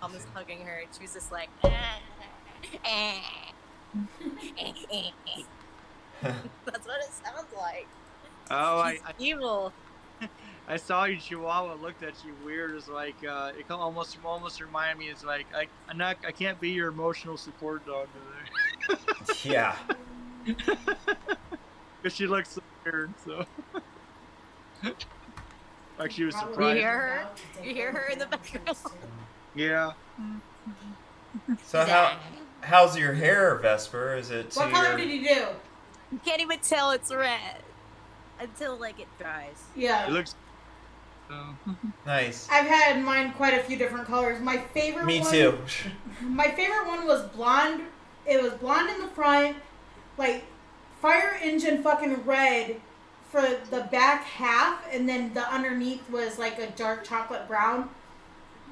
Mom is hugging her, and she's just like, That's what it sounds like. Oh, She's evil. I saw your Chihuahua looked at you weird. It's like it almost reminded me. It's like I can't be your emotional support dog today. Yeah. Because she looks so weird. So like she was Probably surprised. You hear her? about to take You hear her in the over background? Yeah. So how's your hair, Vesper? Is it to What color your... did you do? You can't even tell it's red until like it dries. Yeah. It looks. Nice. I've had mine quite a few different colors. My favorite Me one, too. My favorite one was blonde. It was blonde in the front, like fire engine fucking red for the back half, and then the underneath was like a dark chocolate brown,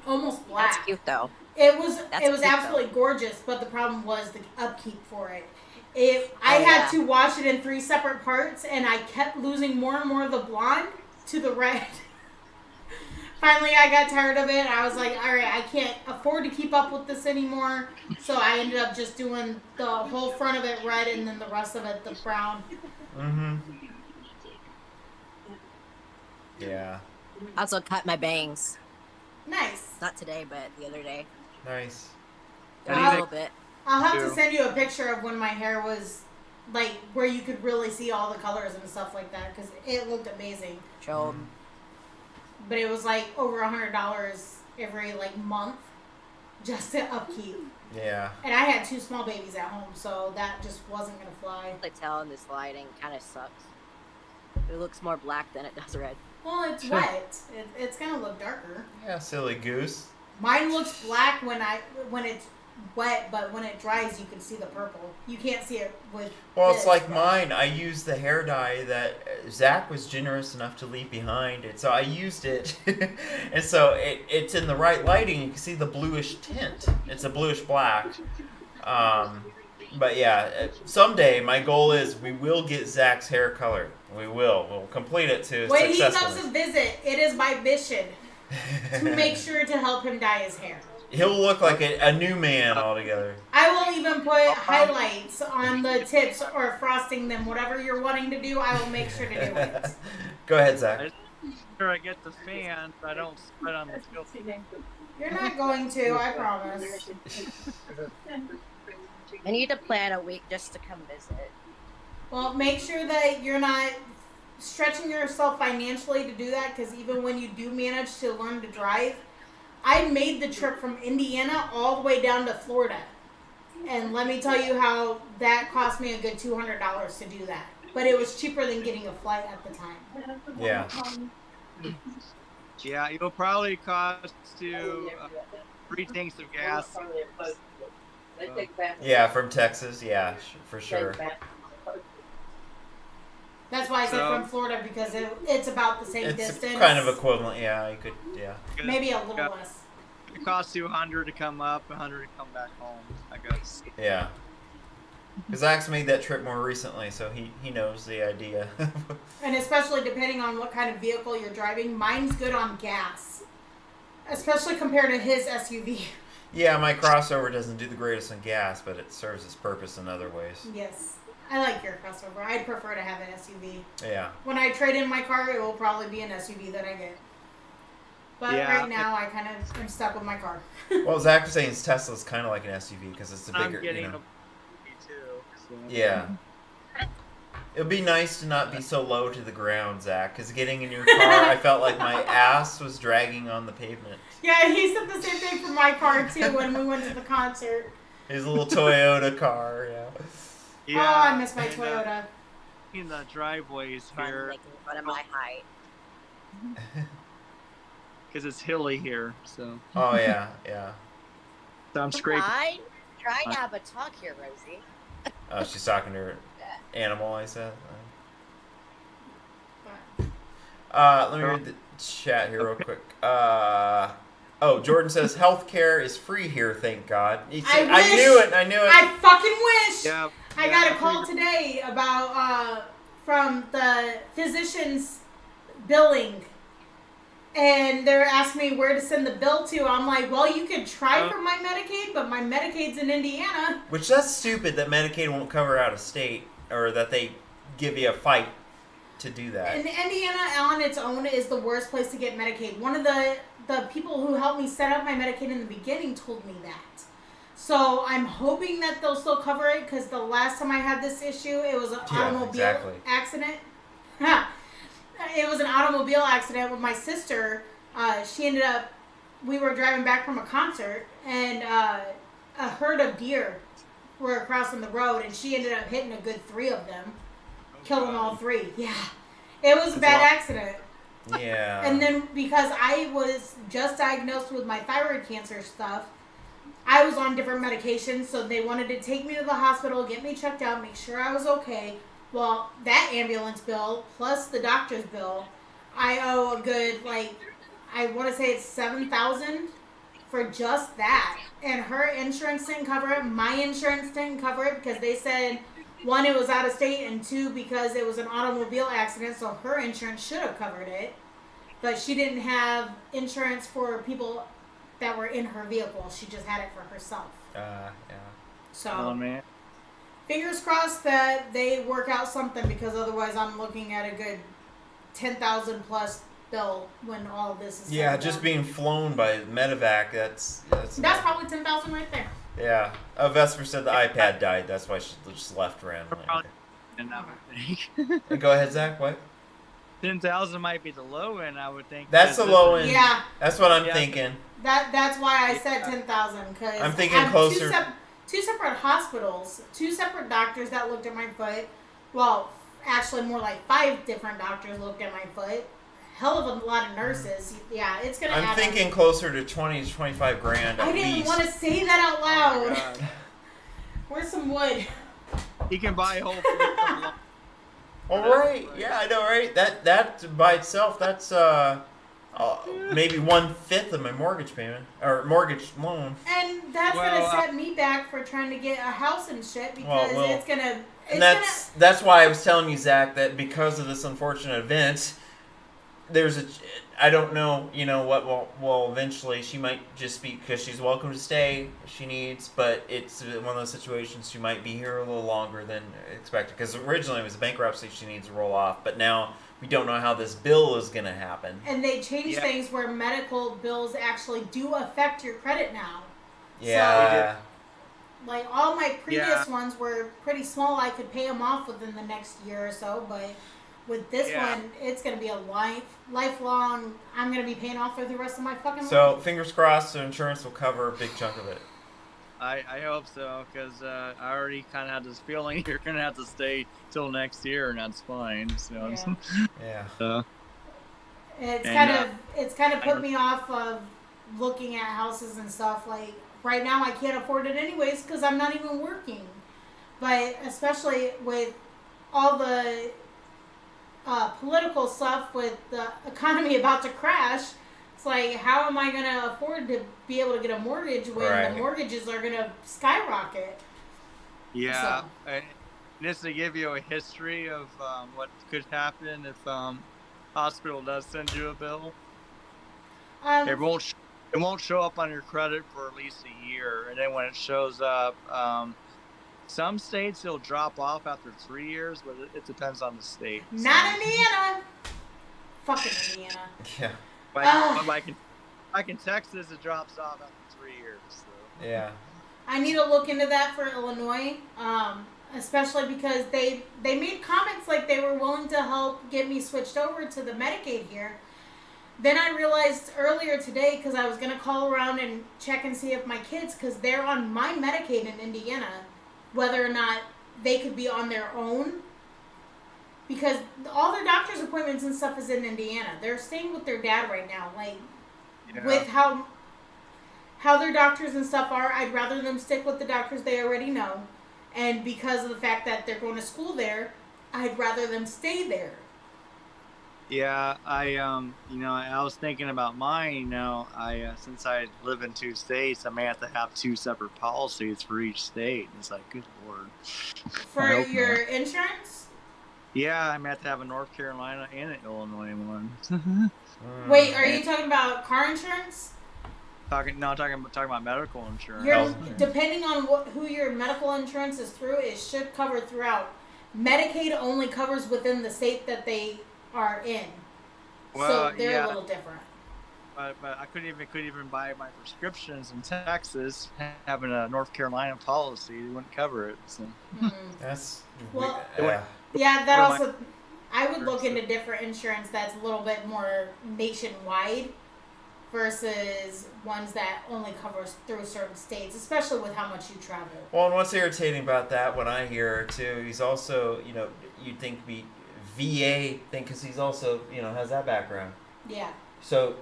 almost black. That's cute though. It was That's it was cute, absolutely gorgeous, but the problem was the upkeep for it. I Oh, had yeah. to wash it in 3 separate parts, and I kept losing more and more of the blonde to the red. Finally, I got tired of it. I was like, all right, I can't afford to keep up with this anymore. So I ended up just doing the whole front of it red, and then the rest of it the brown. Mm-hmm. Yeah. I also cut my bangs. Nice. Not today, but the other day. Nice. How do you A think- little bit. I'll have to Ew. send you a picture of when my hair was like where you could really see all the colors and stuff like that, because it looked amazing. Show 'em. But it was like over $100 every like month just to upkeep. Yeah. And I had 2 small babies at home, so that just wasn't gonna fly. I tell in this lighting kind of sucks. It looks more black than it does red. Well, it's wet. It's gonna look darker. Yeah, silly goose. Mine looks black when it's wet, but when it dries, you can see the purple. You can't see it with. Well, it's this, like but- mine. I used the hair dye that Zach was generous enough to leave behind, and so I used it, and so it's in the right lighting. You can see the bluish tint. It's a bluish black. But yeah, someday my goal is we will get Zach's hair colored. We will. We'll complete it to When he comes to successfulness. visit, it is my mission to make sure to help him dye his hair. He'll look like a new man altogether. I will even put highlights on the tips or frosting them, whatever you're wanting to do. I will make sure to do it. Go ahead, Zach. Sure, I get the fan, so I don't spread on the filter. You're not going to, I promise. I need to plan a week just to come visit. Well, make sure that you're not stretching yourself financially to do that, because even when you do manage to learn to drive, I made the trip from Indiana all the way down to Florida. And let me tell you how that cost me a good $200 to do that. But it was cheaper than getting a flight at the time. Yeah. Yeah, it'll probably cost you 3 tanks of gas. Yeah, from Texas. Yeah, for sure. That's why I said So- from Florida, because it's about the same It's distance. kind of equivalent. Yeah, you could. Yeah. Maybe a little less. It costs you 100 to come up, 100 to come back home, I guess. Yeah. Because Zach's made that trip more recently, so he knows the idea. And especially depending on what kind of vehicle you're driving, mine's good on gas. Especially compared to his SUV. Yeah, my crossover doesn't do the greatest on gas, but it serves its purpose in other ways. Yes. I like your crossover. I'd prefer to have an SUV. Yeah. When I trade in my car, it will probably be an SUV that I get. But Yeah. right now, I kind of am stuck with my car. Well, Zach was saying Tesla's kind of like an SUV because it's a bigger, I'm getting you know. a me too. So. Yeah. It would be nice to not be so low to the ground, Zach, because getting in your car, I felt like my ass was dragging on the pavement. Yeah, he said the same thing for my car, too, when we went to the concert. His little Toyota car, yeah. Oh, I miss my and, Toyota. in the driveways Fun here, making fun of my height. because it's hilly here, so Oh, yeah, yeah. I'm scraping. Try to have a talk here, Rosie. Oh, she's talking to her animal, I said. Let me read the chat here real quick. Oh, Jordan says healthcare is free here, thank God. You see, I wish. knew it. I knew it. I fucking wish. Yeah. I got a call today about from the physician's billing, and they're asking me where to send the bill to. I'm like, well, you could try for my Medicaid, but my Medicaid's in Indiana. Which that's stupid that Medicaid won't cover out of state, or that they give you a fight to do that. And Indiana on its own is the worst place to get Medicaid. One of the people who helped me set up my Medicaid in the beginning told me that. So I'm hoping that they'll still cover it, because the last time I had this issue, it was an automobile accident. It was an automobile accident with my sister. She ended up, we were driving back from a concert, and a herd of deer were crossing the road, and she ended up hitting a good 3 of them. Killing all 3. Yeah. It was a bad accident. Yeah. And then because I was just diagnosed with my thyroid cancer stuff, I was on different medications, so they wanted to take me to the hospital, get me checked out, make sure I was okay. Well, that ambulance bill plus the doctor's bill, I owe a good, like, I want to say it's $7,000 for just that. And her insurance didn't cover it. My insurance didn't cover it because they said, 1, it was out of state, and 2, because it was an automobile accident, so her insurance should have covered it. But she didn't have insurance for people that were in her vehicle. She just had it for herself. Yeah. So, Oh man. fingers crossed that they work out something, because otherwise I'm looking at a good $10,000 plus bill when all of this is Yeah, said and just done. being flown by medevac, that's That's probably $10,000 right there. Yeah. Vesper said the iPad died, that's why she just left randomly. And I would think And go ahead, Zach, what? 10,000 might be the low end. I would think. That's the because low this end. is- Yeah, That's what I'm Yeah. thinking. that's why I said 10,000, because I'm thinking closer- Two separate hospitals, 2 separate doctors that looked at my foot. Well, actually more like 5 different doctors looked at my foot. Hell of a lot of nurses. Yeah, it's gonna I'm add thinking up. closer to 20 to 25 grand at I didn't least. want to say that out Oh loud. my God. Where's some wood? He can buy a whole fleet of lo- All right. Yeah, I know, right? That by itself, that's maybe 1/5 of my mortgage payment or mortgage loan. And that's Well, gonna set me back for trying to get a house and shit, because Well, it's gonna. It's And that's why I was telling you, Zach, that because of this unfortunate event, there's I don't know, what will eventually, she might just be, because she's welcome to stay if she needs, but it's one of those situations she might be here a little longer than expected, because originally it was bankruptcy she needs to roll off, but now we don't know how this bill is going to happen. And they changed Yeah. things where medical bills actually do affect your credit now. Yeah. Like, all my previous Yeah. ones were pretty small. I could pay them off within the next year or so, but with this Yeah. one, it's going to be a lifelong, I'm going to be paying off for the rest of my fucking So, life. fingers crossed, the insurance will cover a big chunk of it. I hope so, because I already kind of had this feeling you're gonna have to stay till next year, and that's fine. So, Yeah. Yeah. It's kind of put me off of looking at houses and stuff. Like, right now I can't afford it anyways because I'm not even working. But especially with all the political stuff, with the economy about to crash, it's like, how am I going to afford to be able to get a mortgage when Right. the mortgages are going to skyrocket? yeah. And just to give you a history of what could happen if hospital does send you a bill, it won't show up on your credit for at least a year, and then when it shows up, some states it'll drop off after 3 years, but it depends on the state. Not Indiana. Fucking Indiana. Yeah. Like in Texas, it drops off after 3 years. So. Yeah. I need to look into that for Illinois, especially because they made comments like they were willing to help get me switched over to the Medicaid here. Then I realized earlier today, because I was going to call around and check and see if my kids, because they're on my Medicaid in Indiana, whether or not they could be on their own. Because all their doctor's appointments and stuff is in Indiana. They're staying with their dad right now. Like, Yeah. with how their doctors and stuff are, I'd rather them stick with the doctors they already know. And because of the fact that they're going to school there, I'd rather them stay there. Yeah, I was thinking about mine. Since I live in 2 states, I may have to have 2 separate policies for each state. It's like, good lord. For I hope your not. insurance? Yeah, I may have to have a North Carolina and an Illinois one. Wait, are you talking about car insurance? talking about medical insurance. Your, depending on who your medical insurance is through, it should cover throughout. Medicaid only covers within the state that they are in, so they're a little different. But I couldn't even buy my prescriptions in Texas. Having a North Carolina policy, they wouldn't cover it. So. That's Well, yeah. Yeah, that also. I would look into different insurance that's a little bit more nationwide versus ones that only covers through certain states, especially with how much you travel. Well, and what's irritating about that, when I hear too, he's also, you'd think VA thing, because he's also, has that background. Yeah. So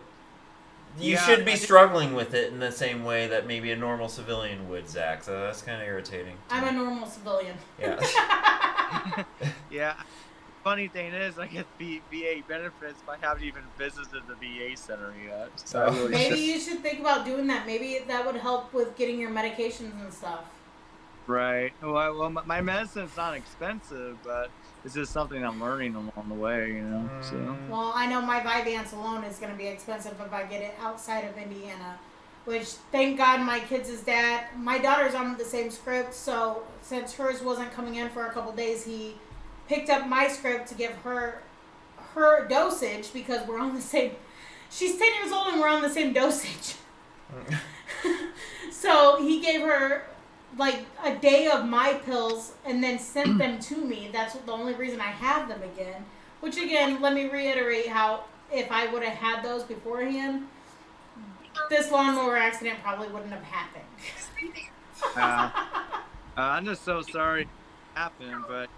you should be struggling with it in the same way that maybe a normal civilian would, Zach. So that's kind of irritating. I'm a normal civilian. Yeah. Yeah. Funny thing is, I get VA benefits, but I haven't even visited the VA center yet. So I really Maybe you should think about doing that. Maybe that would help with getting your medications and stuff. Right. Well, my medicine's not expensive, but it's just something I'm learning along the way, So. Well, I know my Vyvanse alone is going to be expensive if I get it outside of Indiana. Which, thank God, my kids' dad, my daughter's on the same script, so since hers wasn't coming in for a couple days, he picked up my script to give her dosage because we're on the same. She's 10 years old and we're on the same dosage. So he gave her like a day of my pills and then sent them to me. That's the only reason I have them again. Which again, let me reiterate how if I would have had those beforehand, this lawnmower accident probably wouldn't have happened. I'm just so sorry it happened, but.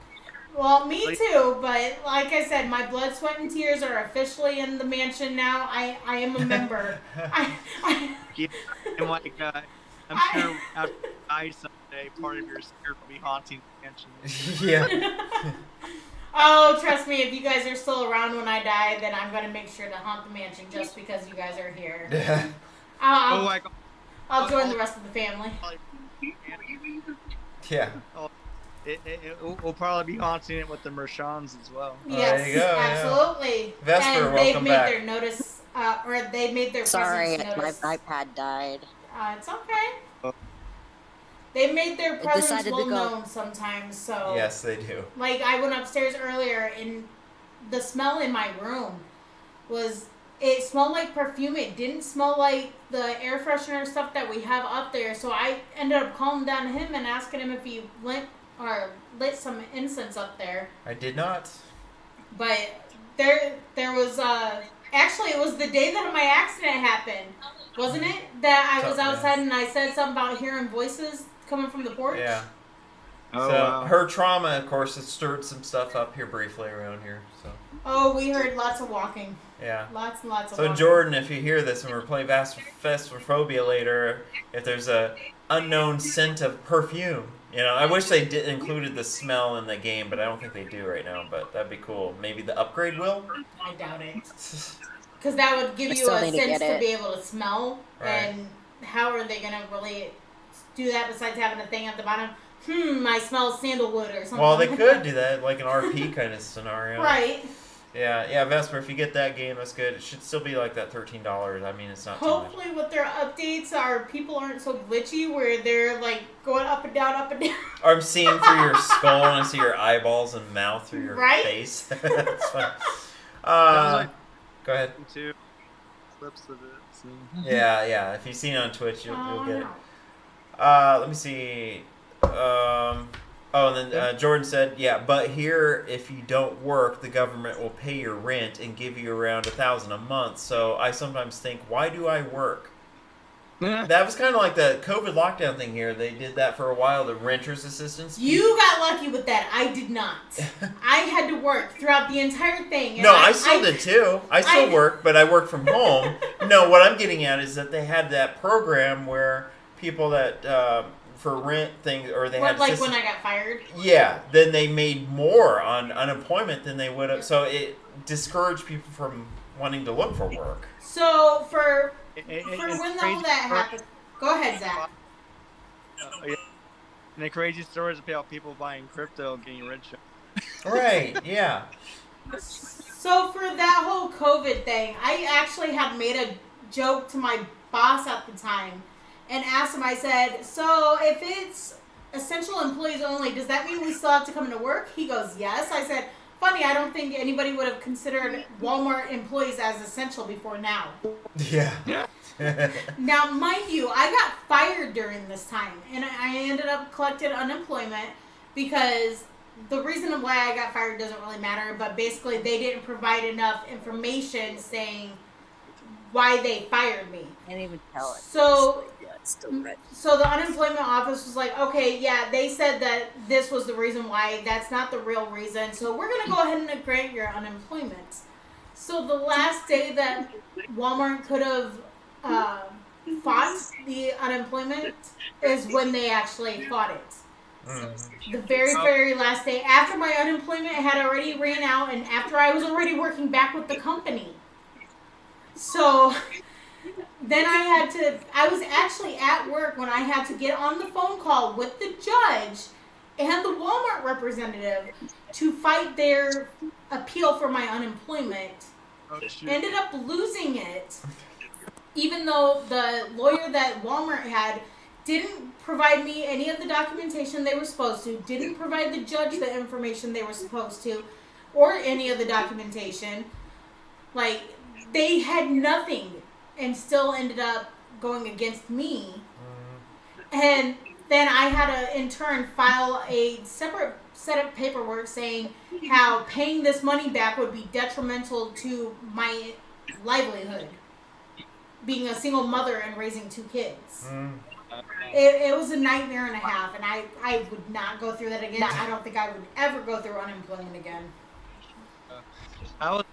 Well, me too, but like I said, my blood, sweat, and tears are officially in the mansion now. I am a member. Yeah, and I'm sure after you die someday, part of your spirit will be haunting the mansion. Yeah. Oh, trust me, if you guys are still around when I die, then I'm going to make sure to haunt the mansion just because you guys are here. Yeah. I'll join the rest of the family. Yeah. It will probably be haunting it with the Mershans as well. Yes, there you go, absolutely. Yeah. Vesper, and welcome they've back. made their notice, or they made their Sorry, presence my notice. iPad died. It's okay. They made their presence decided to well go. known sometimes, so. Yes, they do. Like, I went upstairs earlier, and the smell in my room it smelled like perfume. It didn't smell like the air freshener stuff that we have up there, so I ended up calling down him and asking him if he lit some incense up there. I did not. But there was, actually, it was the day that my accident happened, wasn't it? That I was outside and I said something about hearing voices coming from the porch? Yeah. Oh, So wow. her trauma, of course, has stirred some stuff up here briefly around here. So Oh, we heard lots of walking. yeah. Lots and lots of So walking. Jordan, if you hear this and we're playing Phasmophobia later, if there's a unknown scent of perfume, I wish they did included the smell in the game, but I don't think they do right now. But that'd be cool. Maybe the upgrade will. I doubt it. Because that would give I you still a need to sense get to it. be able to smell. Right. And how are they going to really do that besides having a thing at the bottom? I smell sandalwood or something. Well, they like could that. do that, like an RP kind of scenario. Right. Yeah, Vesper, if you get that game, that's good. It should still be like that $13. I mean, it's not too much. Hopefully with their updates, our people aren't so glitchy where they're like going up and down, up and down. Or I'm seeing through your skull and I see your eyeballs and mouth through your Right? face. That's fun. Sounds Go ahead. like two clips of it. So. Yeah. If you've seen it on Twitch, you'll get it. no. Let me see. And then Jordan said, yeah, but here, if you don't work, the government will pay your rent and give you around $1,000 a month. So I sometimes think, why do I work? That was kind of like the COVID lockdown thing here. They did that for a while, the renters assistance. You got lucky with that. I did not. I had to work throughout the entire thing. And No, I still did too. I still work, but I work from home. No, what I'm getting at is that they had that program where people that for rent things, or they What, had like assistance- when I got fired? yeah, then they made more on unemployment than they would have. So it discouraged people from wanting to look for work. So for And when crazy all that story- happened, go ahead, Zach. yeah. And the crazy stories about people buying crypto and getting rich. Right? Yeah. So for that whole COVID thing, I actually had made a joke to my boss at the time and asked him, I said, so if it's essential employees only, does that mean we still have to come into work? He goes, yes. I said, funny, I don't think anybody would have considered Walmart employees as essential before now. Yeah. Now, mind you, I got fired during this time, and I ended up collecting unemployment because the reason why I got fired doesn't really matter, but basically they didn't provide enough information saying why they fired me. Can't even tell it. So, Yeah, it's still red. so the unemployment office was like, okay, yeah, they said that this was the reason why. That's not the real reason. So we're going to go ahead and grant your unemployment. So the last day that Walmart could have fought the unemployment is when they actually fought it. Mhm. The very, very last day after my unemployment had already ran out and after I was already working back with the company. So then I was actually at work when I had to get on the phone call with the judge and the Walmart representative to fight their appeal for my unemployment. Ended up losing it, even though the lawyer that Walmart had didn't provide me any of the documentation they were supposed to, didn't provide the judge the information they were supposed to, or any of the documentation. Like, they had nothing and still ended up going against me. And then I had to, in turn, file a separate set of paperwork saying how paying this money back would be detrimental to my livelihood. Being a single mother and raising 2 kids. Mm. It was a nightmare and a half, and I would not go through that again. I don't think I would ever go through unemployment again. I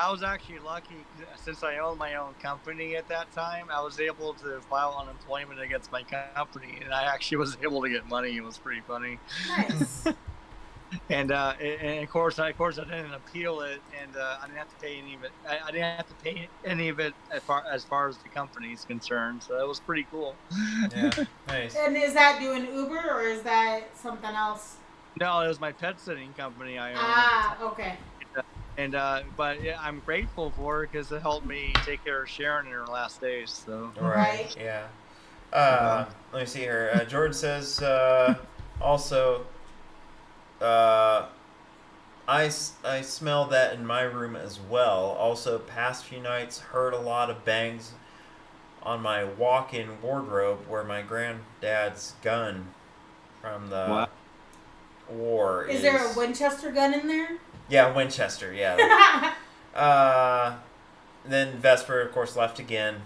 was actually lucky since I owned my own company at that time. I was able to file unemployment against my company, and I actually was able to get money. It was pretty funny. Nice. And of course I didn't appeal it, and I didn't have to pay any of it. I didn't have to pay any of it as far as the company's concerned. So that was pretty cool. Yeah. Nice. And is that doing Uber or is that something else? No, it was my pet sitting company I owned. Ah, okay. And but yeah, I'm grateful for it because it helped me take care of Sharon in her last days. So Right. Yeah. Let me see here. George says also. I smell that in my room as well. Also, past few nights heard a lot of bangs on my walk-in wardrobe where my granddad's gun from the war is. Is there a Winchester gun in there? Yeah, Winchester. Yeah. Then Vesper, of course, left again.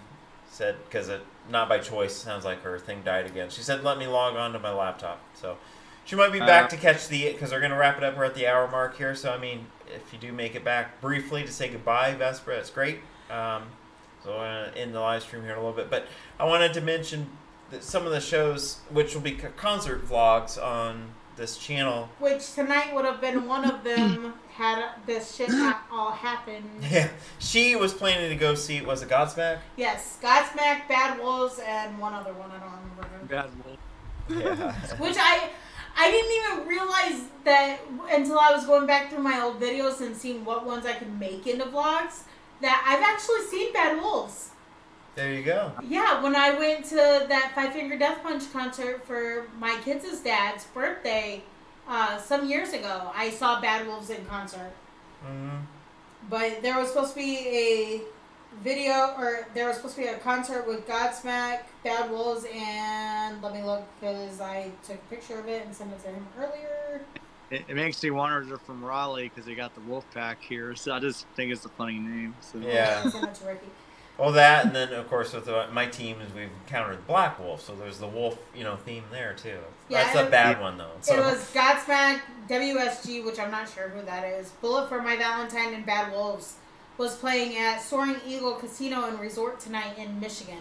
Said because it not by choice. Sounds like her thing died again. She said, "Let me log on to my laptop." So. She might be back to catch because they're going to wrap it up. We're at the hour mark here. So, I mean, if you do make it back briefly to say goodbye, Vesper, that's great. So, we're going to end the live stream here in a little bit. But I wanted to mention that some of the shows, which will be concert vlogs on this channel. Which tonight would have been one of them had this shit not all happened. Yeah. She was planning to go see, was it Godsmack? Yes, Godsmack, Bad Wolves, and one other one. I don't remember. bad wolf. Yeah. Which I didn't even realize that until I was going back through my old videos and seeing what ones I could make into vlogs, that I've actually seen Bad Wolves. There you go. Yeah, when I went to that Five Finger Death Punch concert for my kids' dad's birthday some years ago, I saw Bad Wolves in concert. Mm-hmm. But there was supposed to be a video, or there was supposed to be a concert with Godsmack, Bad Wolves, and let me look because I took a picture of it and sent it to him earlier. It makes me wonder if they're from Raleigh because they got the wolf pack here. So I just think it's a funny name. So. Yeah. I sent it to Ricky. Well, that, and then, of course, with my team, is we've encountered Black Wolf, so there's the wolf, theme there, too. Yeah, That's a bad one, though. So. It was Godsmack, WSG, which I'm not sure who that is, Bullet for My Valentine, and Bad Wolves was playing at Soaring Eagle Casino and Resort tonight in Michigan.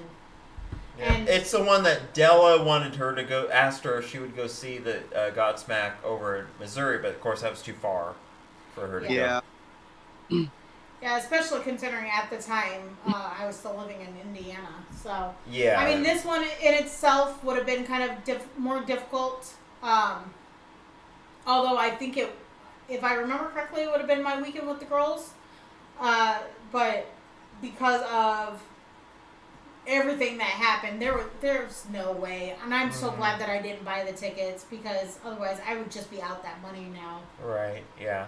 Yeah. And It's the one that Della wanted her to go, asked her if she would go see the Godsmack over in Missouri, but of course that was too far for her to go. Yeah. yeah, especially considering at the time I was still living in Indiana. So Yeah. I mean, this one in itself would have been kind of more difficult. Although I think if I remember correctly, it would have been my weekend with the girls. But because of everything that happened, there's no way. And I'm so glad that I didn't buy the tickets, because otherwise I would just be out that money now. Right, yeah.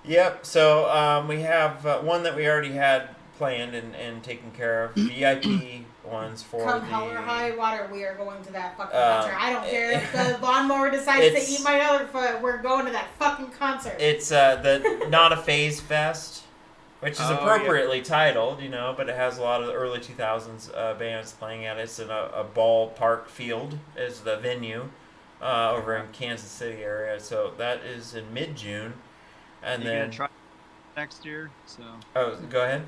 Yep, so we have one that we already had planned and taken care of. VIP ones for Come the... hell or high water, we are going to that fucking Uh, concert. I don't care if the lawnmower decides to it's- eat my other foot. We're going to that fucking concert. It's the Not a Phase Fest, which is Oh, appropriately titled, you know, but it has a lot of the early 2000s bands playing at it. It's in a ballpark field is the venue over in Kansas City area. So that is in mid-June. And You're then... gonna try next year, so Oh, go ahead.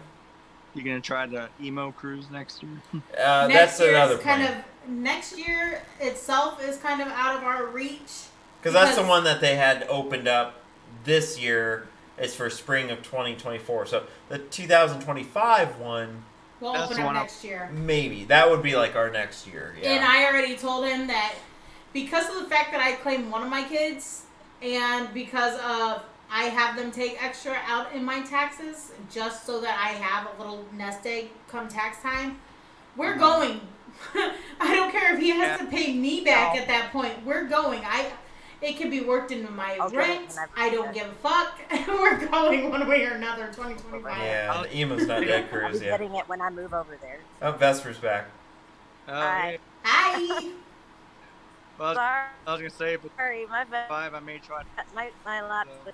you're gonna try the emo cruise next year. Next That's year another is kind plan. of next year itself is kind of out of our reach. Because that's the because- one that they had opened up this year. It's for spring of 2024. So the 2025 one, We'll That's open the up one next year. maybe. That would be like our next year. Yeah. And I already told him that because of the fact that I claimed one of my kids, and because of I have them take extra out in my taxes just so that I have a little nest egg come tax time, we're going. I don't care if he has to pay me back at that point. We're going. It can be worked into my Okay, rent. and I've- I don't give a fuck. We're going one way or another. 2025. Yeah, the emo's not dead I'll cruise. be Yeah. getting it when I move over there. Oh, Vesper's back. Hi. Hi. Well, Sorry, I was gonna say, but my bad. 5 I may try. My lap No. was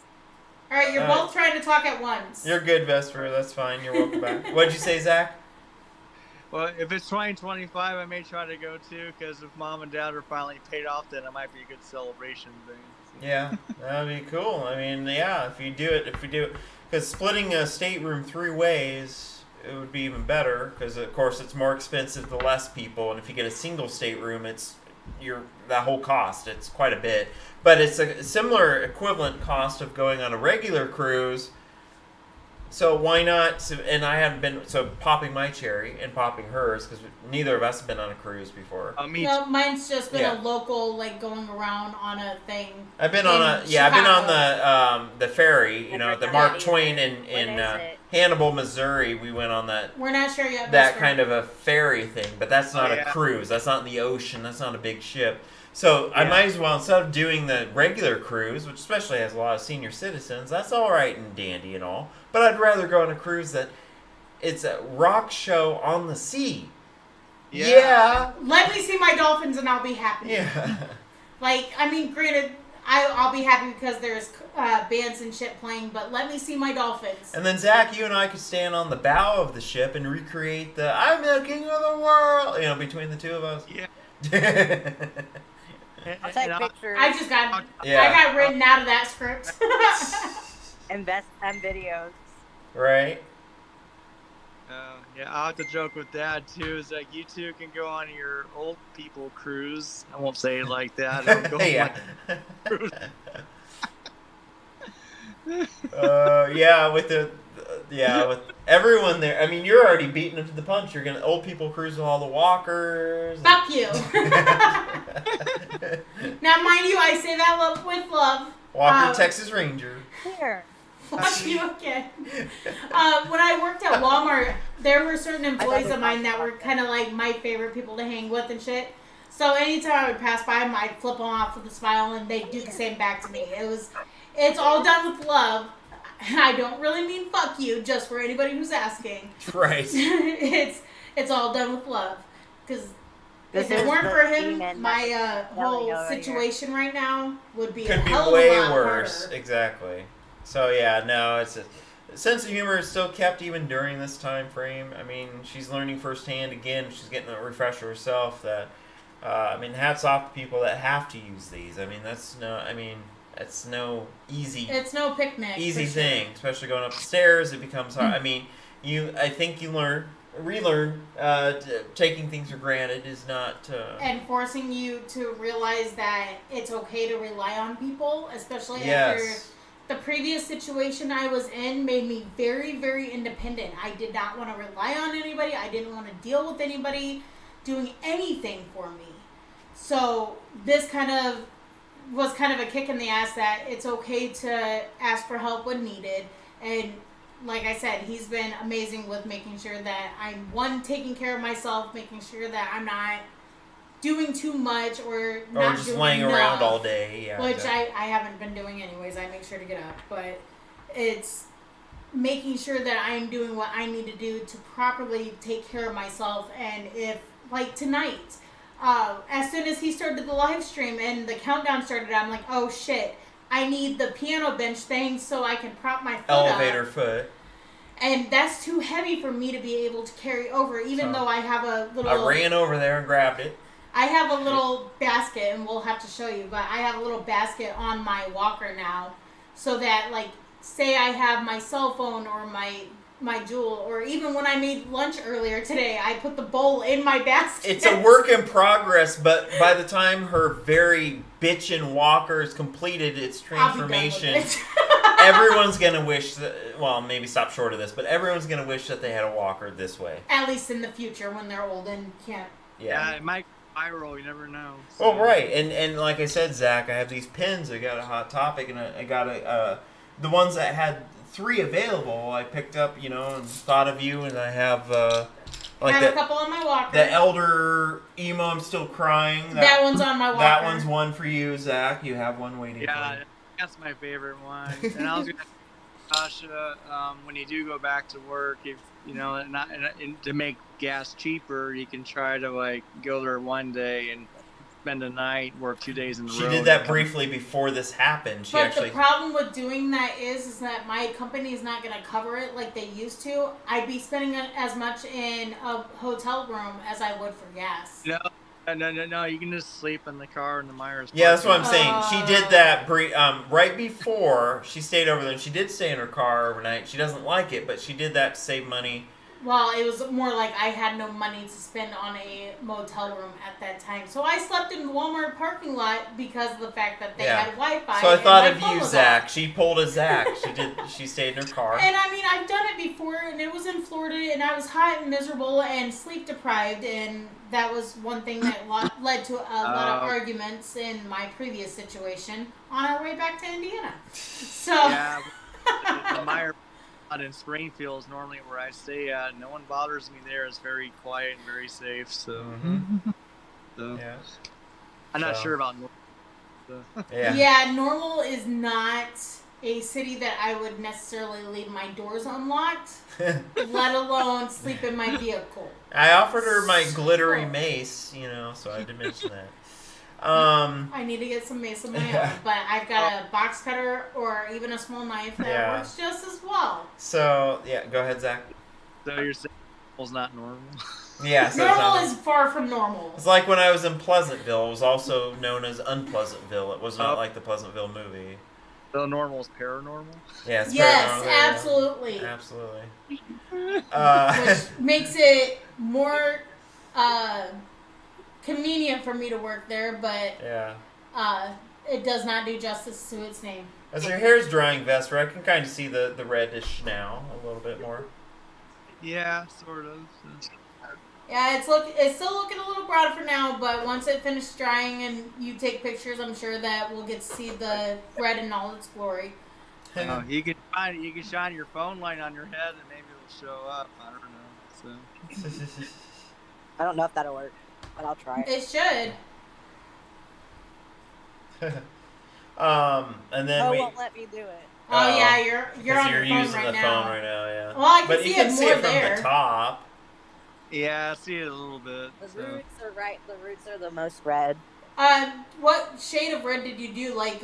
All right, you're both trying to talk at once. You're good, Vesper. That's fine. You're welcome back. What'd you say, Zach? Well, if it's 2025, I may try to go too, because if mom and dad are finally paid off, then it might be a good celebration thing. So. Yeah, that'd be cool. I mean, yeah, if we do it, because splitting a stateroom 3 ways, it would be even better. Because of course it's more expensive the less people, and if you get a single stateroom, it's that whole cost. It's quite a bit, but it's a similar equivalent cost of going on a regular cruise. So why not? And I haven't been popping my cherry and popping hers because neither of us have been on a cruise before. Me No, mine's just been Yeah. a local, like going around on a thing. I've been in on I've been on the ferry, you know, Never the Mark done it Twain either. in When is it? Hannibal, Missouri. We went on that We're not sure yet. kind of a ferry thing, but that's not a yeah. cruise. That's not in the ocean. That's not a big ship. So I Yeah. might as well, instead of doing the regular cruise, which especially has a lot of senior citizens, that's all right and dandy and all. But I'd rather go on a cruise that it's a rock show on the sea. Yeah. Let me see my dolphins and I'll be happy. Yeah. Like, I mean, granted, I'll be happy because there's bands and shit playing, but let me see my dolphins. And then Zach, you and I could stand on the bow of the ship and recreate the "I'm the king of the world," you know, between the two of us. Yeah. I'll take And pictures I just got, Yeah. I got written out of that script. and videos. Right. Yeah, I'll have to joke with Dad too. Is like you two can go on your old people cruise. I won't say it like that. I'll go on Yeah. my cruise. Yeah, with everyone there. I mean, you're already beaten into the punch. You're gonna old people cruise with all the walkers. Fuck you. Now, mind you, I say that with love. Walker Texas Ranger. Here. Fuck you again. When I worked at Walmart, there were certain employees of mine that were kind of like my favorite people to hang with and shit. So anytime I would pass by them, I'd flip them off with a smile, and they'd do the same back to me. It's all done with love. I don't really mean fuck you, just for anybody who's asking. Right. it's all done with love. Because if This it is weren't the for him, demon my that's whole yelling over here. situation right now would be a Could be hell of way a lot worse. harder. Exactly. So yeah, no, it's a sense of humor is still kept even during this time frame. I mean, she's learning firsthand again. She's getting a refresher herself. That I mean, hats off to people that have to use these. I mean, that's no easy It's no picnic. easy for sure. thing, especially going up the stairs. It becomes hard. I mean, I think you learn relearn. Taking things for granted is not. And forcing you to realize that it's okay to rely on people, especially Yes. after the previous situation I was in made me very, very independent. I did not want to rely on anybody. I didn't want to deal with anybody doing anything for me. So this was kind of a kick in the ass that it's okay to ask for help when needed. And like I said, he's been amazing with making sure that I'm taking care of myself, making sure that I'm not doing too much or not just doing laying enough, around all day. Yeah, which exactly. I haven't been doing anyways. I make sure to get up, but it's making sure that I'm doing what I need to do to properly take care of myself. And if, like tonight, as soon as he started the live stream and the countdown started, I'm like, oh shit, I need the piano bench thing so I can prop my foot Elevator up. foot. And that's too heavy for me to be able to carry over, even though I have a little... I ran over there and grabbed it. I have a little basket, and we'll have to show you, but I have a little basket on my walker now, so that, like, say I have my cell phone or my Jewel, or even when I made lunch earlier today, I put the bowl in my basket. It's a work in progress, but by the time her very bitchin' walker is completed its I'll be done with transformation, it. everyone's gonna wish that, well, maybe stop short of this, but everyone's gonna wish that they had a walker this way. At least in the future when they're old and can't. Yeah, it might viral. You never know. Well, right, and like I said, Zach, I have these pins. I got a Hot Topic, and I got the ones that had 3 available. I picked up, and thought of you, and I have like have a couple on my walker. the Elder Emo. I'm still crying. That one's on my walker. That one's one for you, Zach. You have one waiting. Yeah, for you. that's my favorite one. And I was gonna, Tasha, when you do go back to work, if and to make gas cheaper, you can try to like go there one day and spend a night, work 2 days in a row. She did that briefly before this happened. She But actually. the problem with doing that is that my company is not going to cover it like they used to. I'd be spending as much in a hotel room as I would for gas. No. You can just sleep in the car in the Myers. Yeah, that's what I'm parking saying. She did that right before she stayed over there. And she did stay in her car overnight. She doesn't like it, but she did that to save money. Well, it was more like I had no money to spend on a motel room at that time. So I slept in the Walmart parking lot because of the fact that they had Wi-Fi. So I and thought my of phone you, was Zach. off. She pulled a Zach. She stayed in her car. And I mean, I've done it before, and it was in Florida, and I was hot and miserable and sleep deprived, and that was one thing that led to a lot of arguments in my previous situation on our way back to Indiana. So Yeah, the Myers in Springfield is normally where I stay at. No one bothers me there. It's very quiet and very safe. So, Yeah. I'm not So- sure about North. yeah, Normal is not a city that I would necessarily leave my doors unlocked, let alone sleep in my vehicle. I offered her my glittery mace, so I had to mention that. I need to get some mace of my own, but I've got a box cutter or even a small knife that works just as well. So, yeah, go ahead, Zach. So you're saying it's not normal? Yeah, so Normal is far from normal. it's like when I was in Pleasantville. It was also known as Unpleasantville. It was not Oh. like the Pleasantville movie. So normal is paranormal? Yeah, it's Yes, paranormal there, absolutely. yeah. Absolutely. Which makes it more convenient for me to work there, but Yeah. it does not do justice to its name. As your hair's drying, Vesper, I can kind of see the reddish now a little bit more. Yeah, sort of. Yeah, it's still looking a little broad for now, but once it finishes drying and you take pictures, I'm sure that we'll get to see the red in all its glory. You can shine your phone light on your head and maybe it'll show up. I don't know. So I don't know if that'll work, but I'll try it. It should. And then Oh, we. won't let me do it. Oh yeah, you're on you're your phone using right the now. phone right now, yeah. Well, I can but see you can it see more it from there. the top. yeah, I see it a little bit. The So. roots are right. The roots are the most red. What shade of red did you do? Like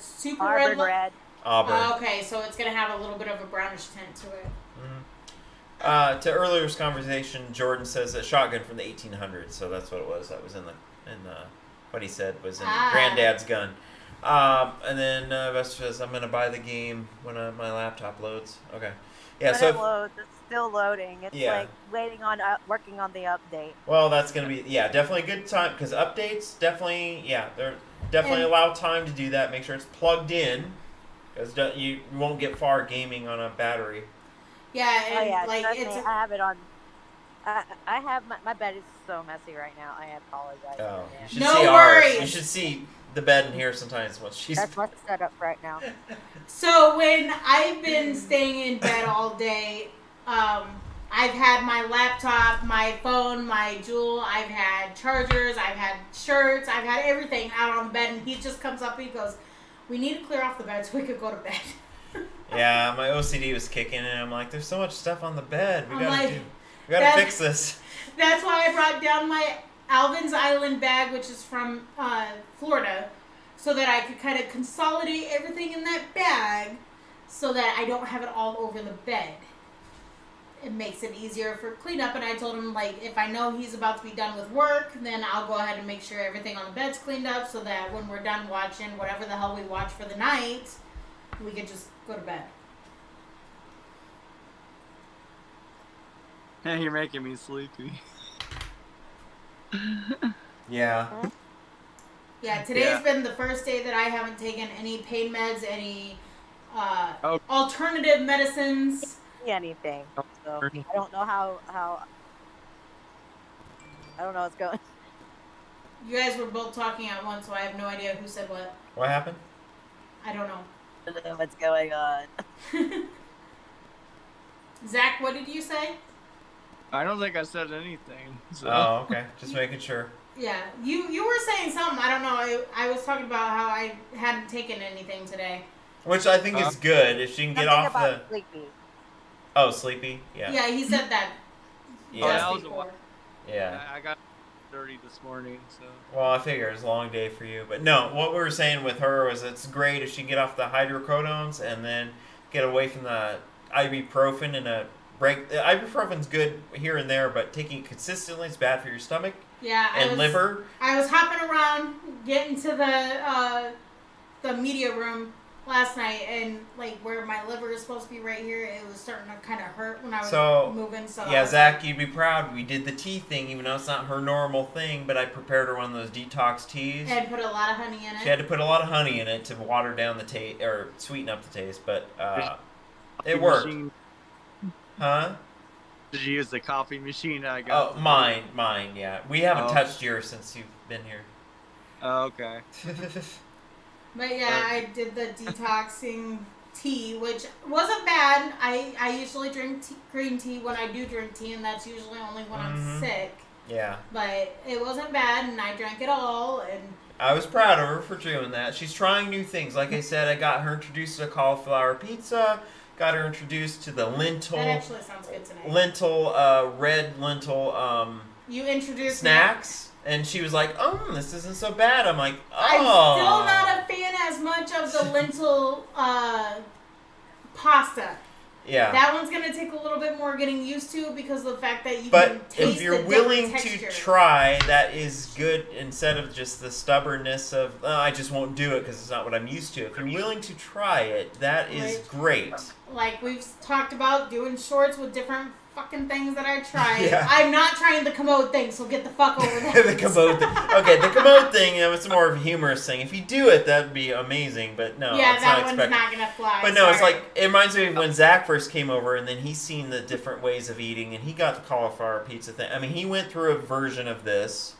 super Auburn red? red. Auburn. Okay, so it's gonna have a little bit of a brownish tint to it. To earlier's conversation, Jordan says a shotgun from the 1800s, so that's what it was. That was in the what he said was in Granddad's gun. And then Vesta says, I'm going to buy the game when my laptop loads. Okay. Yeah, When so... it loads, it's still loading. It's Yeah. like waiting on working on the update. Well, that's going to be, definitely a good time, because updates, definitely, they're definitely And- allow time to do that. Make sure it's plugged in, because you won't get far gaming on a battery. Yeah, Oh and yeah, like trust it's me, I have it on. I have my bed is so messy right now. I apologize. Oh, you Yeah. should No see ours. You worries. should see the bed in here sometimes. What she's... That's my setup right now. so when I've been staying in bed all day, I've had my laptop, my phone, my Jewel, I've had chargers, I've had shirts, I've had everything out on the bed, and he just comes up and he goes, "We need to clear off the bed so we could go to bed." Yeah, my OCD was kicking, and I'm like, there's so much stuff on the bed. We I'm gotta like, we gotta that- fix this. That's why I brought down my Alvin's Island bag, which is from Florida, so that I could kind of consolidate everything in that bag so that I don't have it all over the bed. It makes it easier for cleanup, and I told him, like, if I know he's about to be done with work, then I'll go ahead and make sure everything on the bed's cleaned up so that when we're done watching whatever the hell we watch for the night, we could just go to bed. You're making me sleepy. Yeah. Yeah, today's Yeah. been the first day that I haven't taken any pain meds, any Oh. alternative medicines. Anything. So I don't know how. I don't know what's going. You guys were both talking at once, so I have no idea who said what. What happened? I don't know. I don't know what's going on. Zach, what did you say? I don't think I said anything. So. Oh, okay. Just making sure. Yeah, you were saying something. I don't know. I was talking about how I hadn't taken anything today. Which I think is good if she can get Something off about the... sleepy. Oh, sleepy? Yeah. Yeah, he said that Yeah. that just was a before. while. Yeah. I got dirty this morning, so. Well, I figure it's a long day for you. But no, what we were saying with her was it's great if she can get off the hydrocodones and then get away from the ibuprofen and a break. Ibuprofen's good here and there, but taking it consistently is bad for your stomach Yeah, and liver. I was hopping around, getting to the media room last night, and like where my liver is supposed to be right here, it was starting to kind of hurt when I was moving. So I Yeah, was Zach, you'd be proud. We did the tea thing, even though it's not her normal thing, but I prepared her one of those detox teas. and put a lot of honey in it. She had to put a lot of honey in it to water down the taste, or sweeten up the taste, but it worked. Machine. Huh? Did you use the coffee machine I got? Oh, mine, yeah. We haven't Oh. touched yours since you've been here. Oh, okay. But yeah, I did the detoxing tea, which wasn't bad. I usually drink green tea when I do drink tea, and that's usually only when I'm Mhm. sick. Yeah. But it wasn't bad, and I drank it all. And I was proud of her for doing that. She's trying new things. Like I said, I got her introduced to cauliflower pizza, got her introduced to the that lentil, actually sounds good tonight. red lentil You introduced me. snacks. And she was like, this isn't so bad. I'm like, oh. I'm still not a fan as much of the lentil pasta. Yeah. That one's gonna take a little bit more getting used to because of the fact that you can But taste if you're the different willing texture. to try, that is good instead of just the stubbornness of, I just won't do it because it's not what I'm used to. If you're willing to try it, that is Right. great. Like we've talked about doing shorts with different fucking things that I tried. Yeah. I'm not trying the commode thing, so get the fuck over that. The commode thing. Okay, the commode thing, it's more of a humorous thing. If you do it, that'd be amazing, but no, yeah, it's that not one's expected. not gonna fly. But no, it's sorry. like, it reminds me of when Zach first came over and then he's seen the different ways of eating and he got the cauliflower pizza thing. I mean, he went through a version of this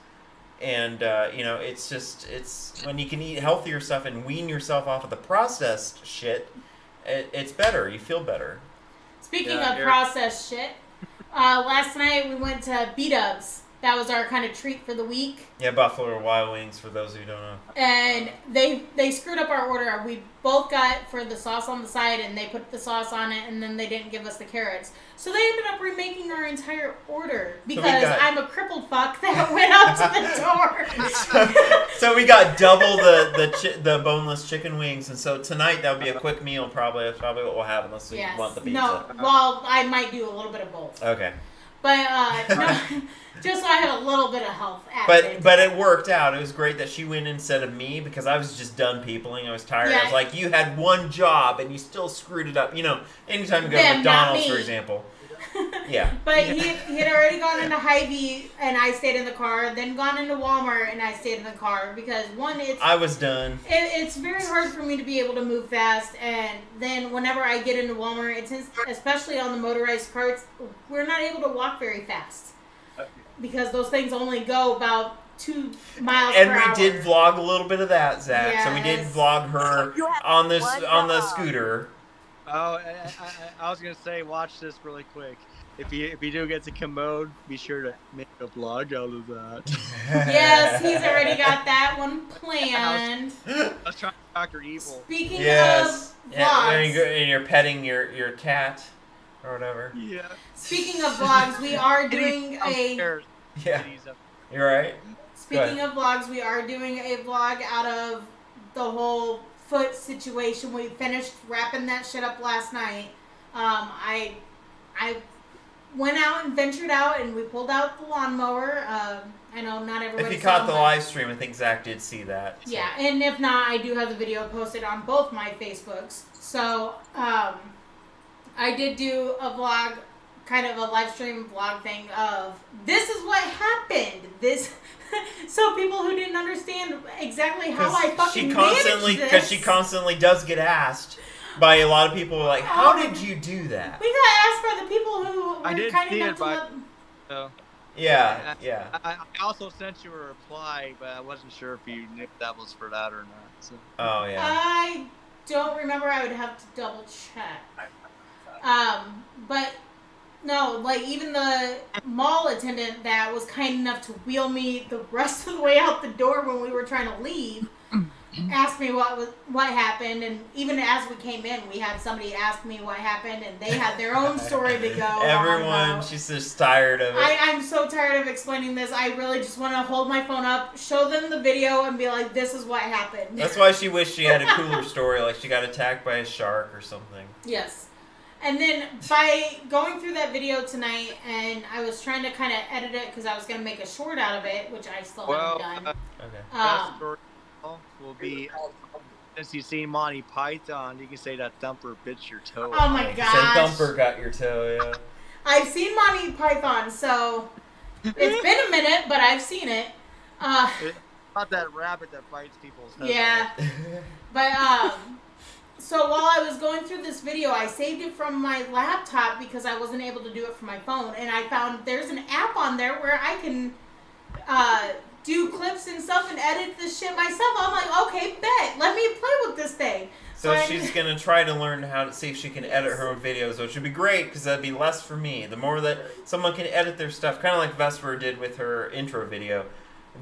and, it's when you can eat healthier stuff and wean yourself off of the processed shit, it's better. You feel better. Speaking Yeah, of Eric. processed shit, last night we went to B-Dubs. That was our kind of treat for the week. Yeah, Buffalo Wild Wings, for those who don't know. And they screwed up our order. We both got for the sauce on the side, and they put the sauce on it, and then they didn't give us the carrots. So they ended up remaking our entire order because got- I'm a crippled fuck that went up to the door. So we got double the boneless chicken wings, and so tonight that would be a quick meal. Probably that's probably what we'll have unless we Yes. want the pizza. No. Well, I might do a little bit of both. Okay. But no, just so I have a little bit of health added. But it worked out. It was great that she went instead of me because I was just done peopling. I was tired. I was Yeah. like, you had one job and you still screwed it up. You know, anytime you go to Them, not McDonald's, me. for example. Yeah. But he had already gone into Hy-Vee and I stayed in the car, then gone into Walmart and I stayed in the car because one, I was done. it's very hard for me to be able to move fast, and then whenever I get into Walmart, especially on the motorized carts, we're not able to walk very fast because those things only go about 2 miles And per we hour. did vlog a little bit of that, Zach. So we did Yes. vlog her You have on this one on the dog. scooter. Oh, I was gonna say, watch this really quick. If you do get to Commode, be sure to make a vlog out of that. Yes, he's already got that one planned. I was trying to conquer evil. Speaking Yes. of Yeah, and, vlogs, and you're petting your cat or whatever. Yeah. speaking of vlogs, we are doing a. Downstairs. Yeah. Kitty's up. You're right. Speaking of vlogs, we are doing a vlog out of the whole foot situation. We finished wrapping that shit up last night. I went out and ventured out, and we pulled out the lawnmower. I know not everybody. If you saw caught the my- live stream, I think Zach did see that. so. Yeah, and if not, I do have the video posted on both my Facebooks. So I did do a vlog, kind of a live stream vlog thing of this is what happened. This, so people who didn't understand exactly how I fucking managed this. She constantly does get asked by a lot of people like, how did you do that? We got asked by the people who I were did kind see enough it, to but- let. So, Yeah, yeah. I also sent you a reply, but I wasn't sure if you knew that was for that or not. So. Oh yeah. I don't remember. I would have to double check. But no, like even the mall attendant that was kind enough to wheel me the rest of the way out the door when we were trying to leave asked me what happened, and even as we came in, we had somebody ask me what happened, and they had their own story to go. on Everyone, about. she's just tired of it. I'm so tired of explaining this. I really just want to hold my phone up, show them the video, and be like, "This is what happened." That's why she wished she had a cooler story, like she got attacked by a shark or something. Yes. And then by going through that video tonight, and I was trying to kind of edit it because I was going to make a short out of it, which I still Well, haven't done. Okay. best story will be since you've seen Monty Python, you can say that Thumper bit your toe. Oh my Said gosh. Thumper got your toe, yeah. I've seen Monty Python, so it's been a minute, but I've seen it. Not that rabbit that bites people's heads Yeah. off. But, so while I was going through this video, I saved it from my laptop because I wasn't able to do it from my phone, and I found there's an app on there where I can do clips and stuff and edit this shit myself. I'm like, okay, bet. Let me play with this thing. So I- she's gonna try to learn how to see if she can edit her own videos, which would be great because that'd be less for me. The more that someone can edit their stuff, kind of like Vesper did with her intro video,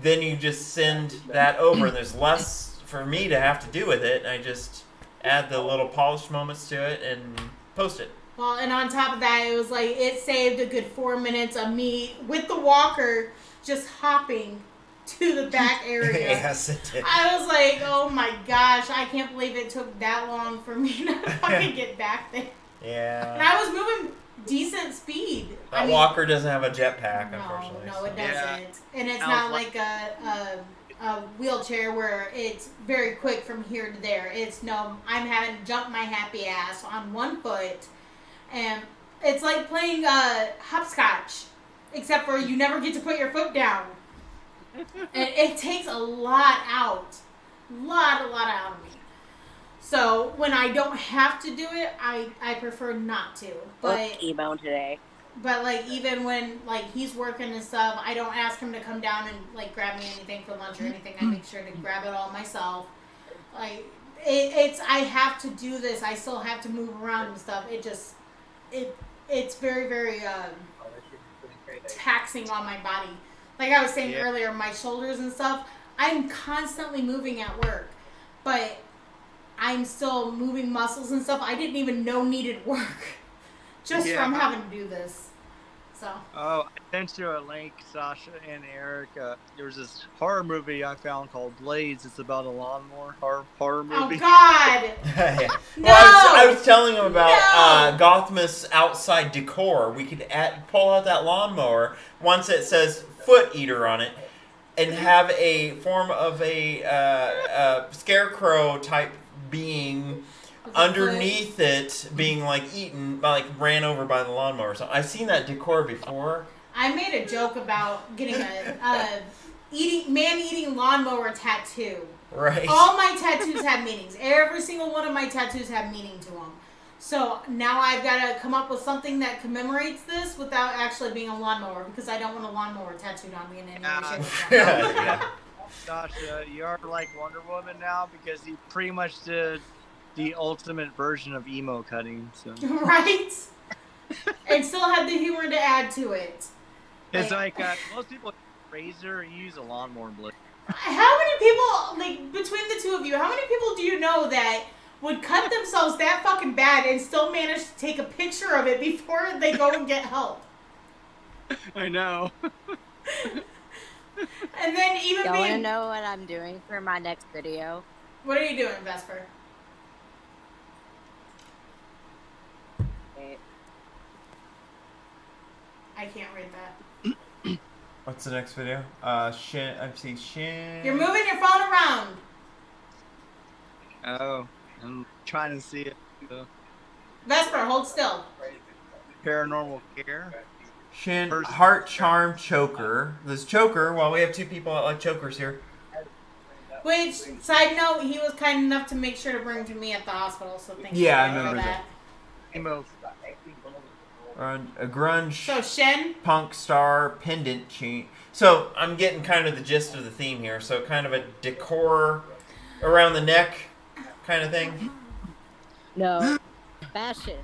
then you just send that over, and there's less for me to have to do with it. And I just add the little polished moments to it and post it. Well, and on top of that, it was like it saved a good 4 minutes of me with the walker just hopping to the back area. Yes, it did. I was like, oh my gosh, I can't believe it took that long for me to fucking get back there. And Yeah. I was moving decent speed. That I mean, walker doesn't have a jetpack, no, unfortunately. no, it so. doesn't. Yeah. And it's I not was like a wheelchair where it's very quick from here to there. It's no, I'm having to jump my happy ass on one foot, and it's like playing hopscotch, except for you never get to put your foot down. And it takes a lot out, a lot out of me. So when I don't have to do it, I prefer not to. But T-bone today. but like even when like he's working and stuff, I don't ask him to come down and like grab me anything for lunch or anything. I make sure to grab it all myself. Like it's I have to do this. I still have to move around and stuff. It's very taxing on my body. Like I was saying Yeah. earlier, my shoulders and stuff. I'm constantly moving at work, but I'm still moving muscles and stuff I didn't even know needed work just Yeah. from having to do this. So Oh, I sent you a link, Sasha and Eric. There's this horror movie I found called Blades. It's about a lawnmower horror movie. oh God, Yeah. no, Well, I was telling him about No! Gothmas outside decor. We could pull out that lawnmower once it says foot eater on it, and have a form of a scarecrow type being With a underneath it, being like eaten, like ran over by the lawnmower. So I've seen that decor before. I made a joke about getting a eating lawnmower tattoo. Right. All my tattoos have meanings. Every single one of my tattoos have meaning to them. So now I've got to come up with something that commemorates this without actually being a lawnmower, because I don't want a lawnmower tattooed on me in any way, shape, or form. Yeah. Sasha, you are like Wonder Woman now because you pretty much did the ultimate version of emo cutting. So Right? And still had the humor to add to it. it's like most people use a razor, you use a lawnmower blade. How many people, like, between the two of you, how many people do you know that would cut themselves that fucking bad and still manage to take a picture of it before they go and get help? I know. And then even Y'all want to being... know what I'm doing for my next video? What are you doing, Vesper? Wait. I can't read that. What's the next video? Shin. I see Shin. You're moving your phone around. Oh, I'm trying to see it. Vesper, hold still. Paranormal Care. Shin Heart Charm Choker. This choker. Well, we have two people that like chokers here. Which, side note, he was kind enough to make sure to bring to me at the hospital, so thank Yeah, I you for remember that. Emo. A grunge So, Shen, punk star pendant chain. So I'm getting kind of the gist of the theme here. So kind of a decor around the neck kind of thing. No. Fashion.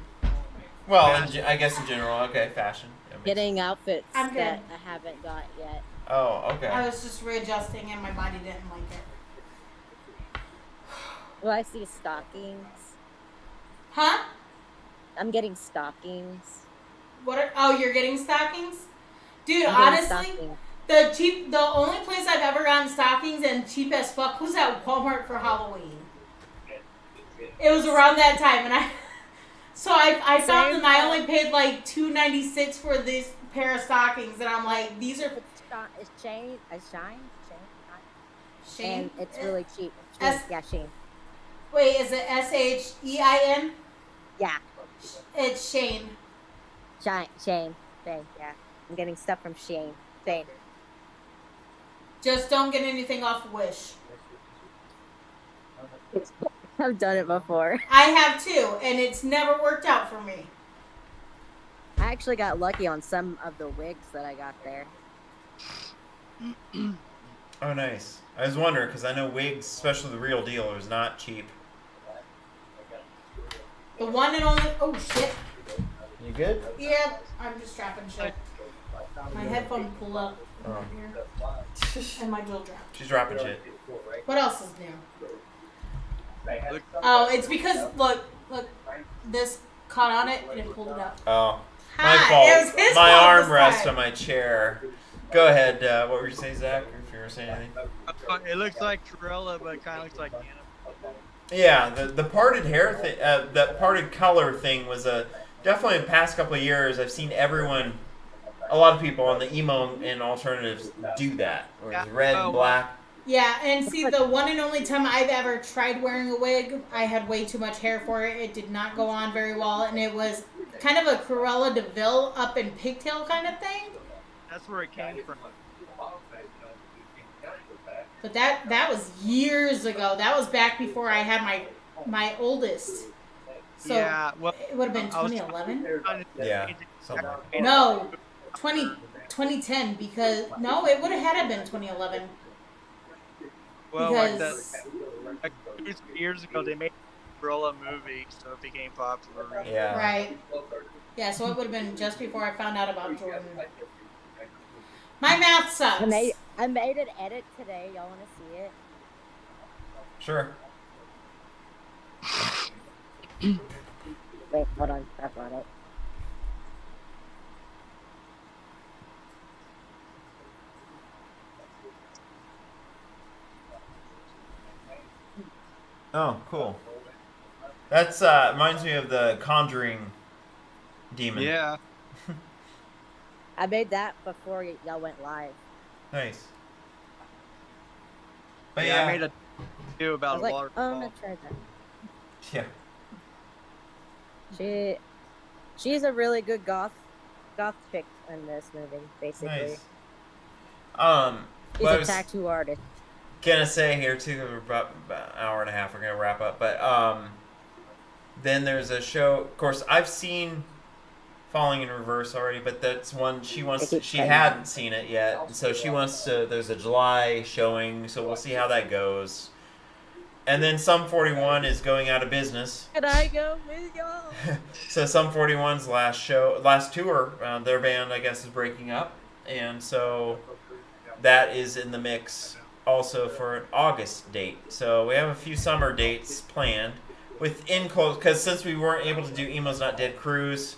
Well, I guess in general. Okay, fashion. Yeah, makes- Getting outfits I'm good. that I haven't got yet. Oh, okay. I was just readjusting and my body didn't like it. Well, I see stockings. Huh? I'm getting stockings. Oh, you're getting stockings? Dude, I'm getting honestly, stockings. the only place I've ever gotten stockings and cheap as fuck was at Walmart for Halloween. It was around that time, and I found them. I only paid like $2.96 for this pair of stockings, and I'm like, these are It's Shane. Shine. Shane. And it's really cheap. S- Yeah, Shane. Wait, is it SHEIN? Yeah. It's Shane. Shane. Shane. Yeah. I'm getting stuff from Shane. Shane. Just don't get anything off Wish. I've done it before. I have too, and it's never worked out for me. I actually got lucky on some of the wigs that I got there. Oh, nice. I was wondering because I know wigs, especially the real deal, is not cheap. The one and only. Oh shit. You good? Yeah, I'm just strapping shit. My headphone pulled up Oh. here, and my jewel dropped. She's dropping shit. What else is new? Oh, it's because look, this caught on it and it pulled it up. Oh, my Hi, fault. it was his My fault this armrest time. on my chair. Go ahead. What were you saying, Zach? If you were saying anything. It looks like Corella, but it kind of looks like Anna. Yeah, the parted hair thing, that parted color thing was definitely in the past couple of years. I've seen a lot of people on the emo and alternatives do that, where it's red and black. Yeah, and see, the one and only time I've ever tried wearing a wig, I had way too much hair for it. It did not go on very well, and it was kind of a Cruella de Vil up in pigtail kind of thing. That's where it came from. But that was years ago. That was back before I had my oldest. So Yeah, well, it would have been I was 2011. Yeah, something like that. No, 2010 because no, it would have had to been 2011 Well, like because that, like 2 years ago, they made a Cruella movie, so it became popular. Yeah. right. Yeah, so it would have been just before I found out about Jordan. My math sucks. I made an edit today. Y'all want to see it? Sure. Wait, hold on. That's on it. Oh, cool. That's reminds me of the Conjuring demon. Yeah. I made that before y'all went live. Nice. But yeah, yeah, I made a video I about was a like, waterfall. oh, I'm gonna try that. yeah, She's a really good goth chick in this movie, basically. nice. She's what I a was tattoo artist. gonna say here too, we're about an hour and a half. We're gonna wrap up, but then there's a show. Of course, I've seen Falling in Reverse already, but that's one she wants. She hadn't seen it yet, so she wants to. There's a July showing, so we'll see how that goes. And then Sum 41 is going out of business. Can I go with y'all? So Sum 41's last tour, their band I guess is breaking up, and so that is in the mix also for an August date. So we have a few summer dates planned within close, because since we weren't able to do Emo's Not Dead cruise,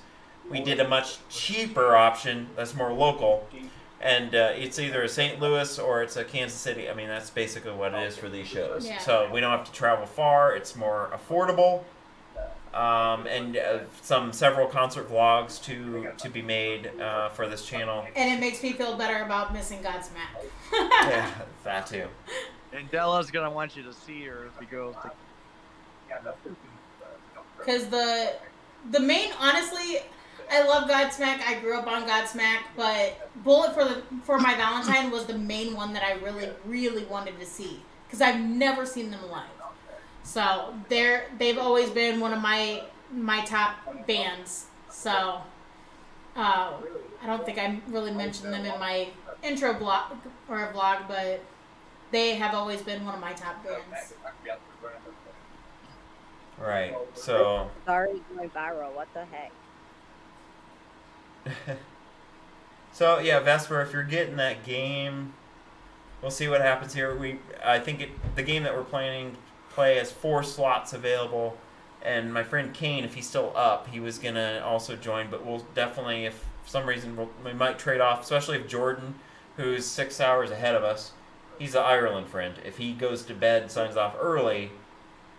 we did a much cheaper option that's more local. And it's either a St. Louis or it's a Kansas City. I mean, that's basically what it is for these shows. Yeah. So we don't have to travel far. It's more affordable. And several concert vlogs to be made for this channel. And it makes me feel better about missing Godsmack. Yeah, that too. And Della's gonna want you to see her if you go to Because the main, honestly, I love Godsmack. I grew up on Godsmack, but Bullet for My Valentine was the main one that I really, really wanted to see. Because I've never seen them live. So they've always been one of my top bands. So I don't think I really mentioned them in my intro blog or vlog, but they have always been one of my top bands. Right. So. Sorry, going viral. What the heck? So yeah, Vesper, if you're getting that game, we'll see what happens here. I think the game that we're planning to play has 4 slots available, and my friend Kane, if he's still up, he was gonna also join. But we'll definitely, if for some reason we might trade off, especially if Jordan, who's 6 hours ahead of us, he's an Ireland friend. If he goes to bed and signs off early,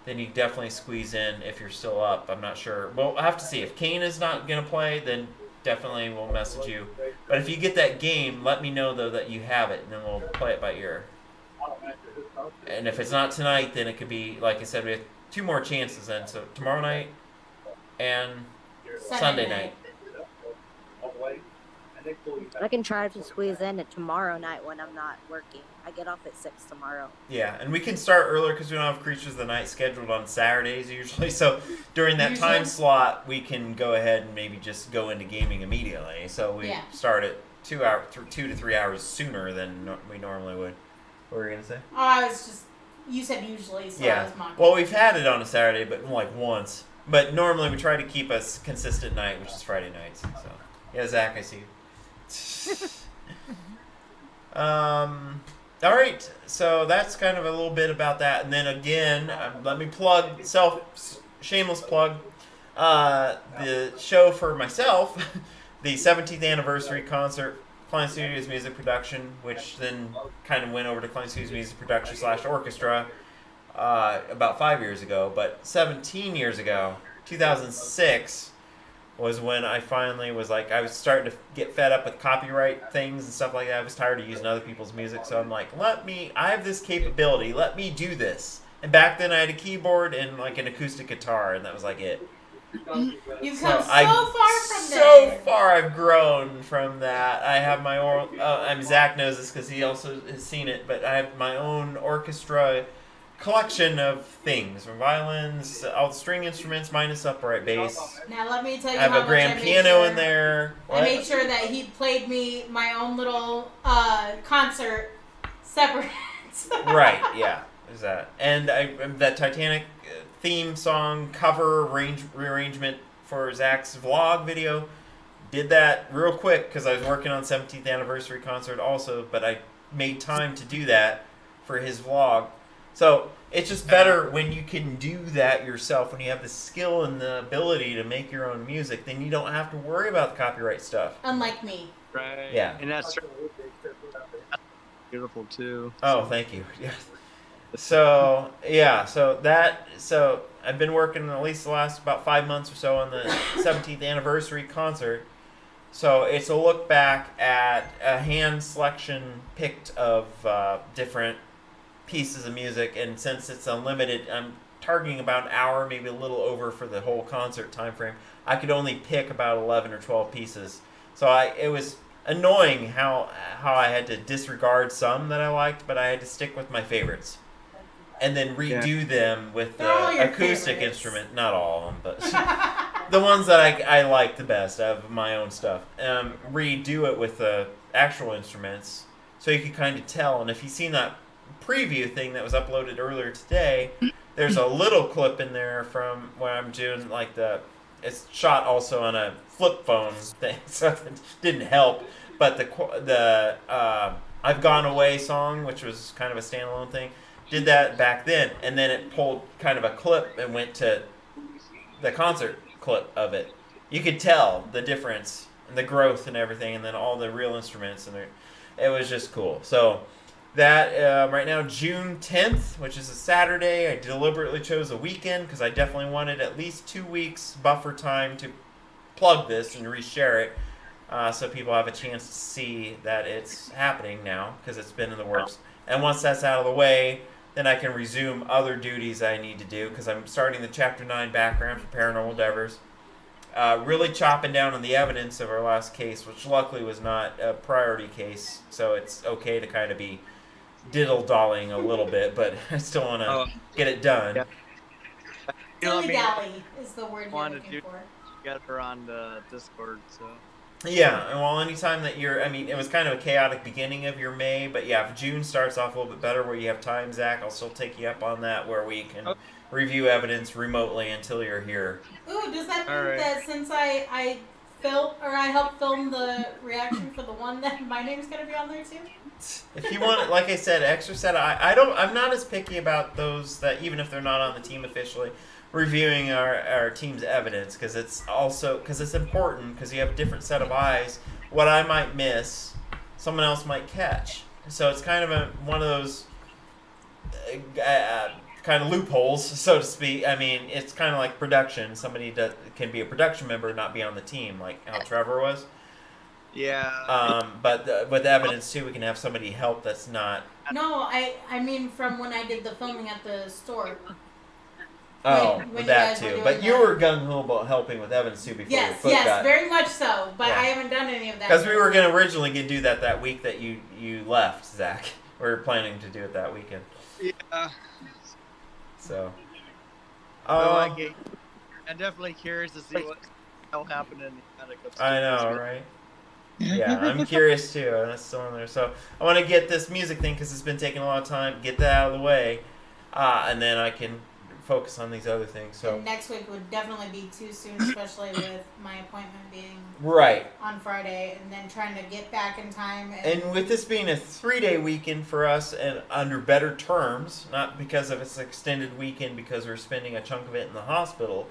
then you definitely squeeze in if you're still up. I'm not sure. Well, I have to see. If Kane is not gonna play, then definitely we'll message you. But if you get that game, let me know though that you have it, and then we'll play it by ear. And if it's not tonight, then it could be, like I said, we have 2 more chances then. So tomorrow night and Sunday night. I can try to squeeze in it tomorrow night when I'm not working. I get off at 6 tomorrow. Yeah, and we can start earlier because we don't have Creatures of the Night scheduled on Saturdays usually. So during that time slot, we can go ahead and maybe just go into gaming immediately. So we start at 2 to 3 hours sooner than we normally would. What were you gonna say? Oh, it's just, you said usually, so I Yeah. was mocking. Well, we've had it on a Saturday, but like once. But normally we try to keep a consistent night, which is Friday nights. So yeah, Zach, I see you. All right, so that's kind of a little bit about that, and then again, let me plug shameless plug the show for myself, the 17th anniversary concert, Klein Studios Music Production, which then kind of went over to Klein Studios Music Production / Orchestra about 5 years ago, but 17 years ago, 2006. Was when I finally was like, I was starting to get fed up with copyright things and stuff like that. I was tired of using other people's music, so I'm like, I have this capability, let me do this. And back then I had a keyboard and like an acoustic guitar, and that was like it. You've come so far from So that. far I've grown from that. I have my own, Zach knows this because he also has seen it, but I have my own orchestra collection of things, from violins, all the string instruments minus upright bass. Now let me tell you I have how a grand much piano in there. I made sure that he played me my own little concert separate. Right, yeah, there's that. And that Titanic theme song cover rearrangement for Zach's vlog video. Did that real quick because I was working on 17th anniversary concert also, but I made time to do that for his vlog. So it's just better when you can do that yourself, when you have the skill and the ability to make your own music, then you don't have to worry about the copyright stuff. Unlike me. Right. Yeah. And that's beautiful too. Oh, thank you. Yeah. So I've been working at least the last about 5 months or so on the 17th anniversary concert. So it's a look back at a hand selection picked of different pieces of music, and since it's unlimited, I'm targeting about an hour, maybe a little over for the whole concert time frame. I could only pick about 11 or 12 pieces, so it was annoying how I had to disregard some that I liked, but I had to stick with my favorites, and then redo them with They're all the your acoustic favorites. instrument. Not all of them, but the ones that I like the best of my own stuff. Redo it with the actual instruments, so you can kind of tell. And if you've seen that preview thing that was uploaded earlier today, there's a little clip in there from where I'm doing it's shot also on a flip phone thing, so it didn't help. But the I've Gone Away song, which was kind of a standalone thing, did that back then, and then it pulled kind of a clip and went to the concert clip of it. You could tell the difference and the growth and everything, and then all the real instruments, and it was just cool. So that right now, June 10th, which is a Saturday, I deliberately chose a weekend because I definitely wanted at least 2 weeks buffer time to plug this and reshare it, so people have a chance to see that it's happening now because it's been in the works. And once that's out of the way, then I can resume other duties I need to do because I'm starting the Chapter 9 background for Paranormal Endeavors. Really chopping down on the evidence of our last case, which luckily was not a priority case, so it's okay to kind of be diddle-dallying a little bit, but I still want to get it done. Yeah. You know what I mean? Dilly-dally is the word you're Wanted looking to for. get her on the Discord, so. Yeah, and well, anytime that it was kind of a chaotic beginning of your May, but yeah, if June starts off a little bit better where you have time, Zach, I'll still take you up on that, where we can review evidence remotely until you're here. Ooh, does that mean Alright. that since I helped film the reaction for the one that my name's gonna be on there too? If you want, like I said, extra set, I'm not as picky about those that, even if they're not on the team officially, reviewing our team's evidence, because it's important, because you have a different set of eyes. What I might miss, someone else might catch. So it's kind of one of those kind of loopholes, so to speak. I mean, it's kind of like production. Somebody can be a production member and not be on the team, like how Trevor was. Yeah. But with evidence too, we can have somebody help that's not. No, I mean from when I did the filming at the store. Oh, when you that guys were too. doing But you that. were gung ho about helping with evidence too before your Yes, foot got. very much so. But Yeah. I haven't done any of that. Because we were going to originally do that week that you left, Zach. We were planning to do it that weekend. Yeah. So. I'm definitely curious to see what happened in the attic upstairs. I know, right? Yeah, I'm curious too. And that's still in there. So I want to get this music thing because it's been taking a lot of time. Get that out of the way, and then I can focus on these other things. So And next week would definitely be too soon, especially with my appointment being right. on Friday, and then trying to get back in time. And with this being a 3-day weekend for us and under better terms, not because of its extended weekend because we're spending a chunk of it in the hospital,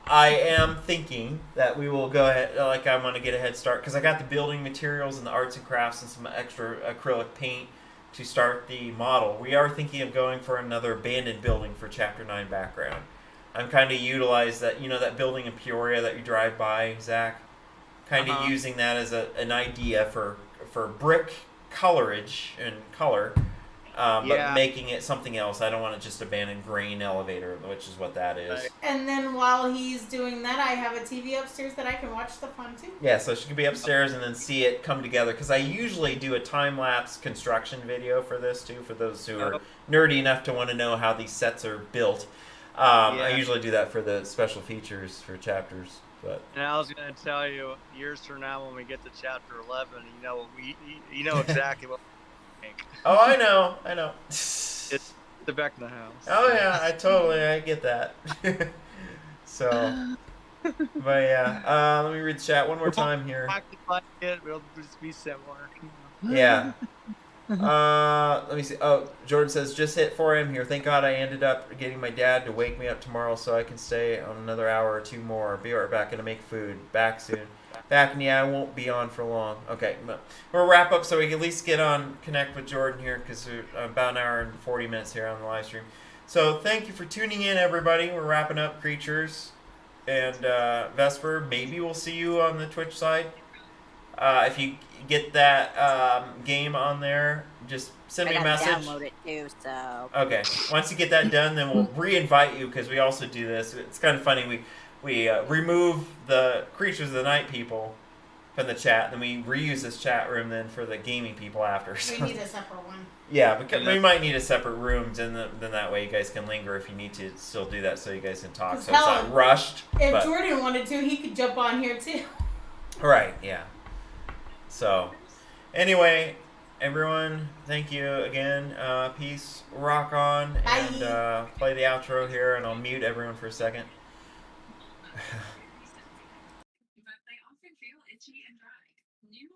I am thinking that we will go ahead, like I want to get a head start because I got the building materials and the arts and crafts and some extra acrylic paint to start the model. We are thinking of going for another abandoned building for Chapter 9 background. I'm kind of utilize that, that building in Peoria that you drive by, Zach. Kind of using that as an idea for brick colorage and color, but making it something else. I don't want to just abandon grain elevator, which is what that is. Right. And then while he's doing that, I have a TV upstairs that I can watch stuff on too. Yeah, so she could be upstairs and then see it come together. Because I usually do a time-lapse construction video for this too, for those who are nerdy enough to want to know how these sets are built. I usually do that for the special features for chapters. But And I was going to tell you, years from now, when we get to chapter 11, you know exactly what we think. oh, I know. It's the back of the house. Oh yeah, I get that. So, but yeah, let me read the chat one more time here. We'll just be similar. Yeah. Let me see. Oh, Jordan says, just hit 4 a.m. here. Thank God I ended up getting my dad to wake me up tomorrow so I can stay on another hour or two more. Be right back. Gonna make food. Back soon. Back, and yeah, I won't be on for long. Okay, we'll wrap up so we can at least get on, connect with Jordan here because we're about an hour and 40 minutes here on the live stream. So thank you for tuning in, everybody. We're wrapping up Creatures and Vesper. Maybe we'll see you on the Twitch side. If you get that game on there, just send me a message. Download it too, so. Okay. Once you get that done, then we'll re-invite you because we also do this. It's kind of funny. We remove the Creatures of the Night people from the chat, then we reuse this chat room then for the gaming people after. So. We need a separate one. Yeah, because we might need a separate room, and then that way you guys can linger if you need to still do that, so you guys can talk. So it's not rushed. If Jordan wanted to, he could jump on here too. Right. Yeah. So, anyway, everyone, thank you again. Peace, rock on, and play the outro here, and I'll mute everyone for a second. But they often feel itchy and dry. New